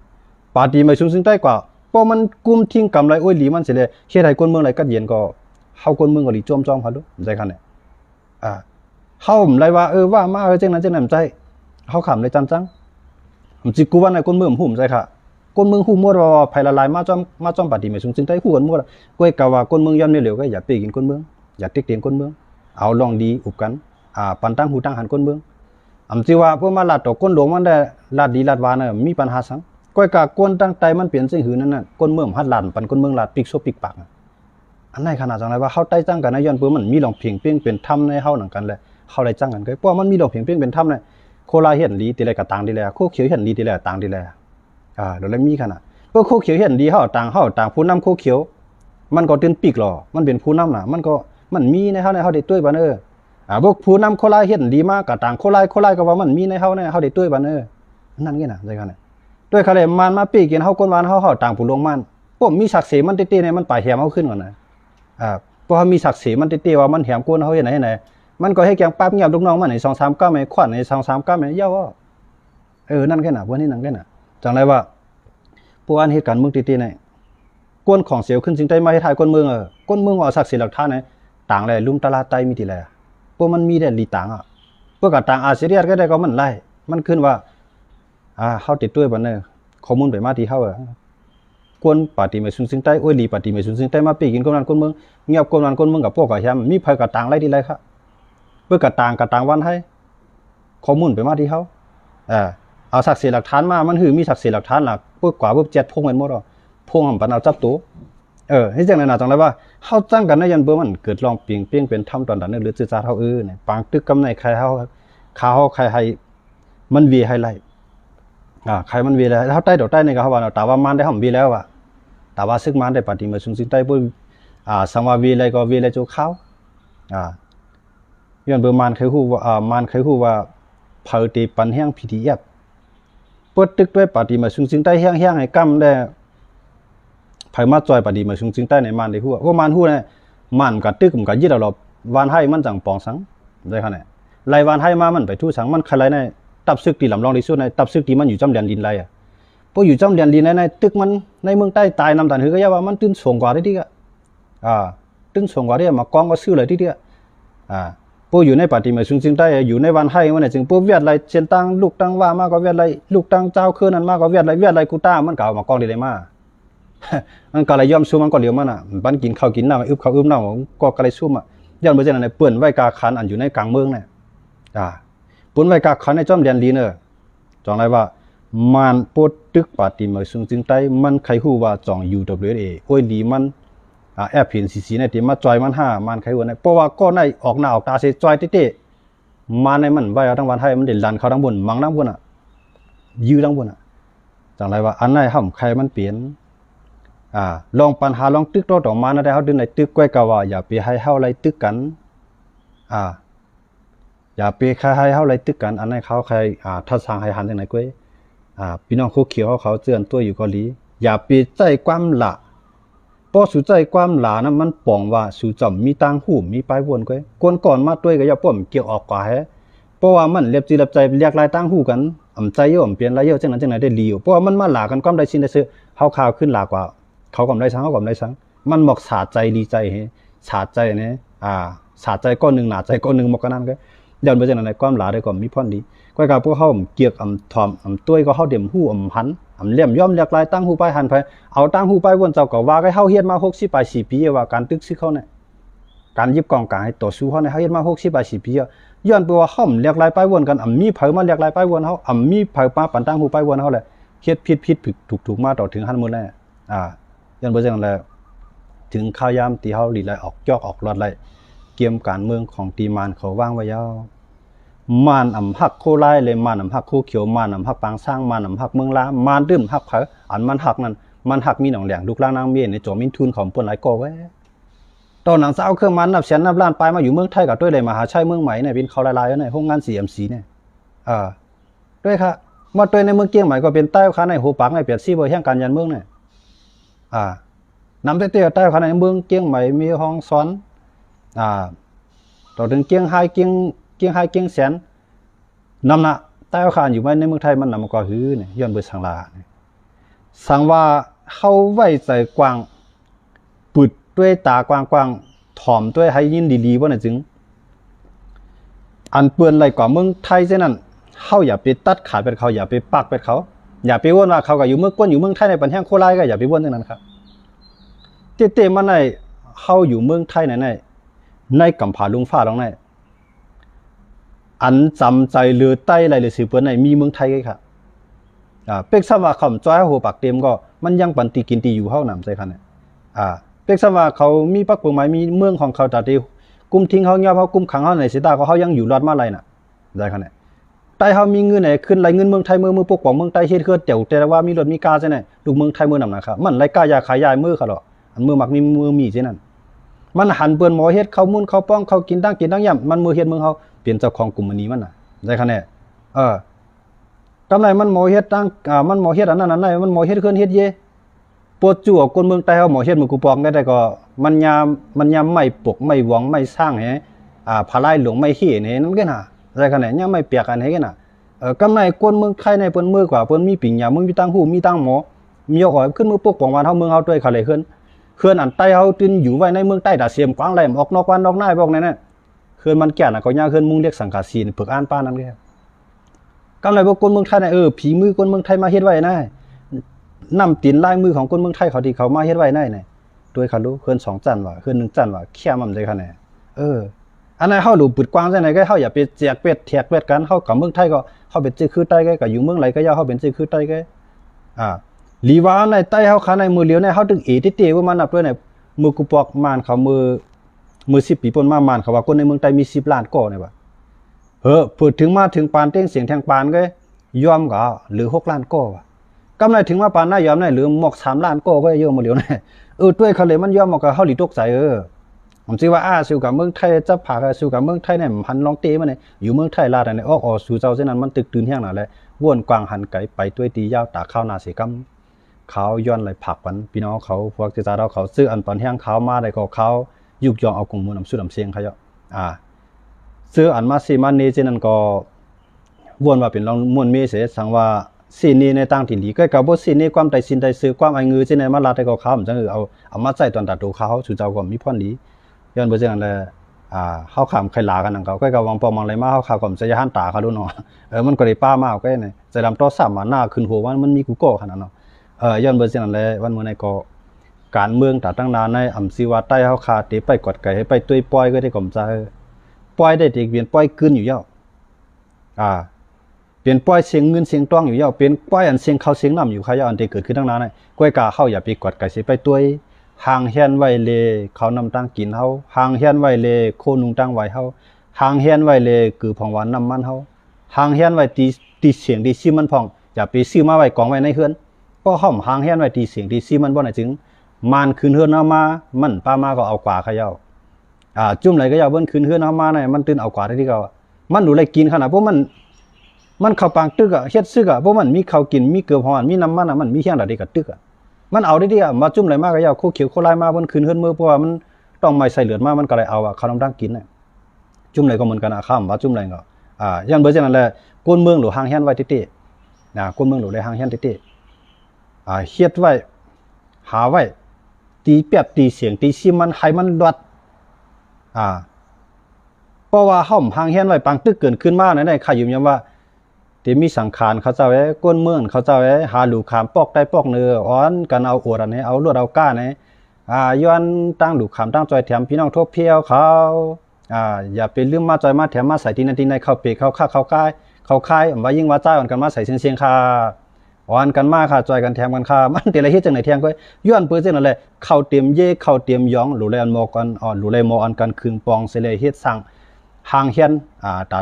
ปาตีมาซึ่งใต้กว่าป้อมันกุมทิ้งกำไรโอ้ยหลีมันเสียเลยเหตุใดก้นเมืองอะไรก็เย็นก็เข้าก้นเมืองก็หลีจอมเขาลูกใจขนาดเนี่ยเขาผมเลยว่าว่ามาเจ้านั้นใจเขาขำเลยจังผมจิกูว่าในก้นเมืองหุ่มใจค่ะก้นเมืองหุ่มมัวว่าภัยละลายมาจ้อมปฏิเมซึ่งได้คู่กันมัวก้อยกะว่าก้นเมืองย้อนไม่เหลวก็อย่าปีกินก้นเมืองอย่าติ๊กเตียงก้นเมืองเอาลองดีอุบกันปันตั้งหูตั้งหันก้นเมืองจิว่าพวกมาลาดต่อก้นหลวงมันได้ลาดดีลาดวานมีปัญหาสังก้อยกะก้นตั้งใจมันเปลี่ยนสิ่งหืนนั่นน่ะก้นเมืองฮัดลานปันก้นเมืองลาดปิกโซปิกปากอันไหนขนาดจังไรว่าเขาใต้จังกันในย้อนเปื้อมันมีหลองเพียงเปี้ยงเป็นถ้ำในเฮาหนังกันเลยเขาได้จังกันก็เพราะมันมีดอกเพียงเพียงเป็นถ้ำเลยโคลาเห็นดีตีเลยกับต่างดีเลยโคเขียวเห็นดีตีเลยต่างดีเลยเราเลยมีขนาดเพราะโคเขียวเห็นดีเขาต่างผู้นำโคเขียวมันก็ตื่นปีกหรอมันเป็นผู้นำน่ะมันมีในเขาได้ด้วยบ้านพวกผู้นำโคลาเห็นดีมากกับต่างโคลาก็ว่ามันมีในเขาได้ด้วยบ้านนั่นไงนะใจกันด้วยเขาเลยมันมาปีกกินเขาก้นวานเขาต่างผู้ลงมันพวกมีศักดิ์ศรีมันเตี้ยเนี่ยมันป่าแหมเขาขึ้นก่อนนะเพราะมีศักดิ์ศรีมันเตี้ยว่ามันแหมก้นเขาเห็นไหนมันก็ให้แกงปั๊บเงียบลูกน้องมันใน2-3 ก้าวไม่ขวัญใน2-3 ก้าวไม่เย้านั่นแค่น่ะพวกนี้นั่นแค่น่ะจังไรว่าพวกอันเหตุการณ์เมืองตีๆเนี่ยก้นของเสียวขึ้นจึงได้มาให้ทายก้นเมืองก้นเมืองว่าศักดิ์ศรีหลักฐานเนี่ยต่างเลยลุ่มตลาดใต้มีทีไรพวกมันมีแต่ลีต่างพวกกับต่างอาเซียนก็ได้ก็มันไล่มันขึ้นว่าเขาติดด้วยบ้านข้อมูลไปมาที่เขาก้นปฏิมาซึ่งใต้โอ้ยลีปฏิมาซึ่งใต้มาปีกินก้นนั้นก้นเมืองเงียบก้นนั้นก้นเมืองกับพวกกับแฮมมีภัยกับต่างไล่ที่ไรครับเพื่อกระต่างวันให้ข้อมูลไปมาที่เขาเอาศักดิ์ศรีหลักฐานมามันคือมีศักดิ์ศรีหลักฐานหลักเพื่อกว่าเพื่อเจ็ดพงเป็นหมดพงปันเอาจับตัวให้จังเลยนะจังเลยว่าเขาจ้างกันในยันเบอร์มันเกิดลองเปลี่ยนเป็นทำตอนนั้นหรือสื่อสารเขาเนี่ยปางตึกกำในใครเขาใครให้มันวีให้ไล่ใครมันวีแล้วเขาใต้ดอกใต้ในเขาว่าแต่ว่ามันได้ห้องวีแล้วแต่ว่าซึกมันได้ปฏิมาซึ่งใต้ปุ๊บสังวาวีอะไรก็วีอะไรจูเขาย้อนเบอร์มันเคยฮู้ว่าเผาตีปันแห้ง PDF เปิดตึกด้วยปฏิมาซึ่งใต้แห้งให้กำได้ไผมาจอยปฏิมาซึ่งใต้ในมันได้ฮู้ว่ามันฮู้เนี่ยมันกับตึกมันกับยึดเอาหรอวานให้มันจังปองสังได้ขนาดไล่วานให้มามันไปทู่สังมันใครในตับซึกตีลำลองที่สุดในตับซึกตีมันอยู่จำเรียนดินไรพออยู่จำเรียนดินในตึกมันในเมืองใต้ตายนำตันหือก็ย่าว่ามันตื้นสูงกว่าได้ที่ตื้นสูงกว่าได้มากองก็ซื้อเลยที่พวกอยู่ในปฏิมาซึ่งได้อยู่ในวันให้วันไหนจึงพวกเวียดไรเชียนตั้งลูกตั้งว่ามากกว่าเวียดไรลูกตั้งเจ้าคืนนั้นมากกว่าเวียดไรกูต้ามันเก่ามากองดีเลยมามันก็เลยย่อมสู้มันก็เหลียวมันบันกินข้าวกินน้ำอึบข้าวอึบน้ำก็กระไรสู้ย้อนไปจากนั้นเปื่อนไว้กาขันอันอยู่ในกลางเมืองเนี่ยเปื่อนไว้กาขันในจอมเรียนดีจองไรว่ามันปวดตึกปฏิมาซึ่งได้มันใครฮู้ว่าจอง UWA โอ้ยดีมัน แอบเห็นสีในที่มาจอยมันห้ามันใครวันไหนเพราะว่าก็ในออกหน้าออกตาเสียจอยเต้มาในมันไว้เอาทั้งวันให้มันเด่นลันเขาทั้งบนมังทั้งบนยื้อทั้งบนจังไรว่าอันไหนห่ำใครมันเปลี่ยนลองปัญหาลองตึกตัวต่อมานะได้เขาดึงในตึกก้อยกว่าอย่าไปให้เฮาไรตึกกันอย่าไปให้เฮาไรตึกกันอันไหนเขาใครทัดสร้างให้หันจังไหนก้อยพี่น้องคู่เขียวเขาเตือนตัวอยู่เกาหลีอย่าไปใจความละพอสู่ใจความหลานะมันป่องว่าสู่จอมมีตังหูมีปลายวนก้อยกวนก่อนมาด้วยก็อย่าป้อมเกี่ยวออกกว่าแฮเพราะว่ามันเรียบจีรับใจเรียกลายตังหูกันใจเยอะเปลี่ยนลายเยอะจังนั้นได้ลีเพราะว่ามันมาหลากันความได้ชินได้ซื้อเฮาข่าวขึ้นหลากว่าเขากำได้สังเขากำได้สังมันหมอกสาใจดีใจเฮสาใจเนี่ยสาใจก้อนหนึ่งหนาใจก้อนหนึ่งหมอกกันนั่นก็ย้อนไปจากนั้นความหลาได้ก่อนมีพ่อนดีก้อยกับพวกเขาเกี่ยวถอมตัวก็เขาเดี่ยมหูหันเลี่ยมย่อมเรียกลายตั้งหูไปหันไปเอาตั้งหูไปวนเจ้าก็ว่าก็เฮาเฮ็ดมา60 80 ปีว่าการตึกซื้อเขาเนี่ยการยิบกองกลางให้ต่อสู้เขาเนี่ยเฮาเฮ็ดมา60 80 ปีย้อนไปว่าเฮาเรียกลายไปวนกันมีเผามาเรียกลายไปวนเฮามีเผามาปันตั้งหูไปวนเฮาแหละเฮ็ดผิดถูกมาต่อถึงหันหมดแล้วย้อนไปจังแล้วถึงข้าวยามตีเฮาหลีไล่ออกจอกออกรอดไล่เกมการเมืองของตีมานเขาวางไว้ยาวมานหักโคไล่เลยมานหักโคเขียวมานหักปางสร้างมานหักเมืองล้ามานดื่มหักเผาอันมันหักนั่นมันหักมีหนองแหลงลูกล่างนางเมียในจอมินทุนของปนหลายก่อไว้ตอนหนังสาวเครื่องมันนับแสนนับล้านไปมาอยู่เมืองไทยกับด้วยเลยมหาชัยเมืองใหม่เนี่ยเป็นเขาลายๆเนี่ยห้องงานCMCเนี่ยด้วยค่ะมาตัวในเมืองเกียงใหม่ก็เป็นใต้ข้าในหูปังในเปียดซี่บ่แห่งการยันเมืองเนี่ยนำเตี้ยใต้ข้าในเมืองเกียงใหม่มีห้องซ้อนต่อถึงเกียงไฮเกียงแสนนำนะใต้ข้าอยู่ไว้ในเมืองไทยมันนำก็หื้อเนี่ยย้อนไปสังลาสังว่าเข้าไว้ใจกว้างปุดด้วยตากว้างถ่อมด้วยให้ยินดีๆว่าน่ะจึงอันเปื้อนไรกว่าเมืองไทยเช่นนั้นเข้าอย่าไปตัดขาดเป็นเขาอย่าไปปักเป็นเขาอย่าไปว่นว่าเขาก็อยู่เมืองก้นอยู่เมืองไทยในปัญหาโคราชก็อย่าไปว่นอย่างนั้นครับเต้มาในเข้าอยู่เมืองไทยในกำผาลุงฟ้าลงในอันจำใจเลือใต้ไรเลยสืบเปื้อนในมีเมืองไทยครับเป็กซ้ำว่าคำจ้อยหัวปากเต็มก็มันยังปันตีกินตีอยู่เท่าหนำใจคันเนี่ยเป็กซ้ำว่าเขามีปักเปื้อนไม้มีเมืองของเขาแต่ที่กุมทิ้งเขาเงียบเขากุมขังเขาในเสียดายเขายังอยู่รอดมาไรน่ะใจคันเนี่ยใต้เขามีเงินไหนขึ้นไรเงินเมืองไทยมือปกป้องเมืองไทยเฮ็ดเกิดเดี๋ยวแต่ว่ามีรถมีกาใช่ไหมลูกเมืองไทยมือนำนะครับมันไรกายาขายยายมือเขาหรออันมือมักมีมือมีใช่นั่นมันหันเปื้อนหมอเฮ็ดเขามุ่นเขาป้องเขากินตั้งย่ำมันมือเฮ็ดเมืองเขาเปลี่ยนเจ้าของกลุ่มอันนี้มันน่ะใจคันเนี่ยกำไรมันหมอเฮ็ดตั้งมันหมอเฮ็ดอันนั้นมันหมอเฮ็ดเคลื่อนเฮ็ดเย่ปวดจั่วคนเมืองใต้เฮาหมอเฮ็ดมือกูปองได้ก็มันยามไม่ปกไม่หวงไม่สร้างให้พาไล่หลวงไม่เฮ็ดให้นั่นก็น่ะได้ขนาดยามไม่เปียกกันให้กันน่ะกำไรคนเมืองไทยในเปิ้นมือกว่าเปิ้นมีปิ่งยามึงมีตั้งหูมีตั้งหมอมีเอาขึ้นมือปกป้องวันเฮาเมืองเฮาด้วยเขาเลยเคลื่อนอันใต้เฮาตื่นอยู่ไว้ในเมืองใต้ดาเสียมกว้างแหลมออกนอกวันนอกหน้าพวกนั้นน่ะเคลื่อนมันแก่น่ะเขาย่าเคลื่อนมุงเรียกสังกะสีฝึกอ่านป้านั่นแหละกำไรบอกคนเมืองไทยเนี่ยผีมือคนเมืองไทยมาเฮ็ดไว้นะนำตีนลายมือของคนเมืองไทยเขาที่เขามาเฮ็ดไว้ได้เนี่ยด้วยเขารู้เคลื่อน2 จันว่าเคลื่อน1 จันว่าแค่มันได้ขนาดอันนั้นเฮาหลูปึดกว้างจังได๋ก็เฮาอย่าไปแจกเป็ดแทกเป็ดกันเฮากับเมืองไทยก็เฮาเป็นจื้อคือใต้ก็อยู่เมืองไหลก็อย่าเฮาเป็นจื้อคือใต้ก็ลีว่าในใต้เฮาขาในมือเหลียวในเฮาตึงเอติเตว่ามันนับด้วยเนี่ยมือกูปอกมานเขามือ10 ปีป่นมามานเขาว่าคนในเมืองไทยมี10 ล้านก่อเนี่ยว่าพูดถึงมาถึงปานเต้งเสียงแทงปานก็ยอมก็หรือ6 ล้านก่อกำไรถึงว่าปานน่ายอมได้หรือหมอก3 ล้านก่อก็เยอะมาเหลียวเนี่ยด้วยเขาเลยมันยอมก็เฮาหลีตกใจผมสิว่าสู้กับเมืองไทยจะผากสู้กับเมืองไทยเนี่ยหันลองเตมาเนี่ยอยู่เมืองไทยลาดเนี่ยออกสู่เจ้าเช่นนั้นมันตึกตื่นแห้งน่ะแหละว่นกวางหันไก่ไปด้วยตียาวตาข้าวนาสิกำเขาย้อนไหลผักวันพี่น้องเขาพวกที่จะเราเขาซื้ออันปอนแห้งเขามาได้ก็เขายุกยองเอากลุ่มมูลน้ำสู้น้ำเสียงเขาเยอะซื้ออันมาซีมันนี้เช่นนั้นก็วนว่าเป็นลองมวนเมเสสังว่าซีนี้ในต่างถิ่นดีก็กับว่าซีนี้ความใจสินใจซื้อความไอ้เงือเช่นนั้นมาลาได้ก็เขาผมจะเอามาใส่ตอนตัดตัวเขาสู่เจ้าก็มีพ่อนดีย้อนไปเช่นนั้นเลยเฮาขำใครลากันนั่งเขาก็วังปอมอะไรมาเฮาข่าวก่อนจะหันตาเขาดูเนาะมันก็ได้ป้ามากก็เนี่ยจะดำต่อซ้ำมาหน้าขึ้นหัวว่ามันมีกูโก้ขนาดเนาะย้อนไปเช่นนั้นเลยวันเมื่อไหร่ก็การเมืองตั้งนานในอำซีว่าใต้เฮาขาเตไปกดไก่ให้ไปตุ้ยปล่อยก็ได้ก่อมใจปล่อยได้เด็กเปลี่ยนปล่อยขึ้นอยู่ยาวเปลี่ยนปล่อยเสียงเงินเสียงต้องอยู่ยาวเปลี่ยนปล่อยอันเสียงเขาเสียงน้ำอยู่ขยาวอันที่เกิดขึ้นตั้งนานในก้อยกาเข้าอย่าไปกดไก่สิไปตุ้ย หางเฮียนไว้เลยเขานำตั้งกินเฮาหางเฮียนไว้เลยโคนุงตั้งไว้เฮาหางเฮียนไว้เลยคือของหวานน้ำมันเฮาหางเฮียนไว้ตีเสียงตีซิมันพองอย่าไปซื้อมาไว้กองไว้ในเฮือนก็ห้อมหางเฮียนไว้ตีเสียงตีซิมันบ่ไหนจึงมันคืนเฮือนเฮามามันป้ามาก็เอากว่าเขาเจ้าจุ่มไหนก็อย่าเบิ่นคืนเฮือนเฮามาเนี่ยมันตื่นเอากว่าได้ที่เขามันดูแลกินขนาดพวกมันเข้าปางตึกเฮ็ดซึกพวกมันมีข้าวกินมีเกลือหอมมีน้ำมันมันมีเฮียงได้ก็ตึกมันเอาได้ที่มาจุ่มไหลมาก็อย่าโคเขียวโคลายมาบนคืนเฮือนมือเพราะว่ามันต้องไม่ใส่เลือดมามันก็เลยเอาข้าวน้ำดังกินน่ะจุ่มไหลก็เหมือนกันข้ามว่าจุ่มไหลก็ยันเบิ่จังนั้นแหละก้นเมืองหรือหางเฮียนไว้ติก้นเมืองหรือได้หางเฮียนติเฮ็ดไว้หาไว้ตีเปียบตีเสียงตีซิมันให้มันรอดเพราะว่าห้อมหางเฮียนไว้ปางตึกเกินขึ้นมาในใครอยู่ยังว่าที่มีสังขารเขาเจ้าไว้ก้นเมืองเขาเจ้าไว้หาลูกขามปอกได้ปอกเนื้ออ้อนกันเอาอวดอันนี้เอาลวดเอาก้าไหนย้อนตั้งลูกขามตั้งจอยแถมพี่น้องทบเพียวเขาอย่าไปลืมมาจอยมาแถมมาใส่ที่นั่นที่ในเข้าเปเข้าค่าเข้าค่ายเขาค่ายว่ายิ่งว่าจ้าอ่อนกันมาใส่เสียงค่าอ่อนกันมาค่ะจอยกันแถมกันค่ามันแต่ละเฮ็ดจังไหนแทงก็ย้อนเปิ้นจังนั่นแหละเข้าเตรียมเย่เข้าเตรียมยองหลูแลนมอกันหลูแลมออันกันคืนปองเสเลยเฮ็ดสร้างหางเฮียนตา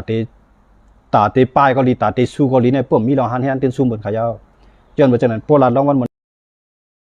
เตป้ายเกาหลีตาเตซูเกาหลีในปุ่มมีรองหันเฮียนเต็นซูเหมือนเขาเจ้าย้อนว่าจังนั้นโปรลาดรางวัล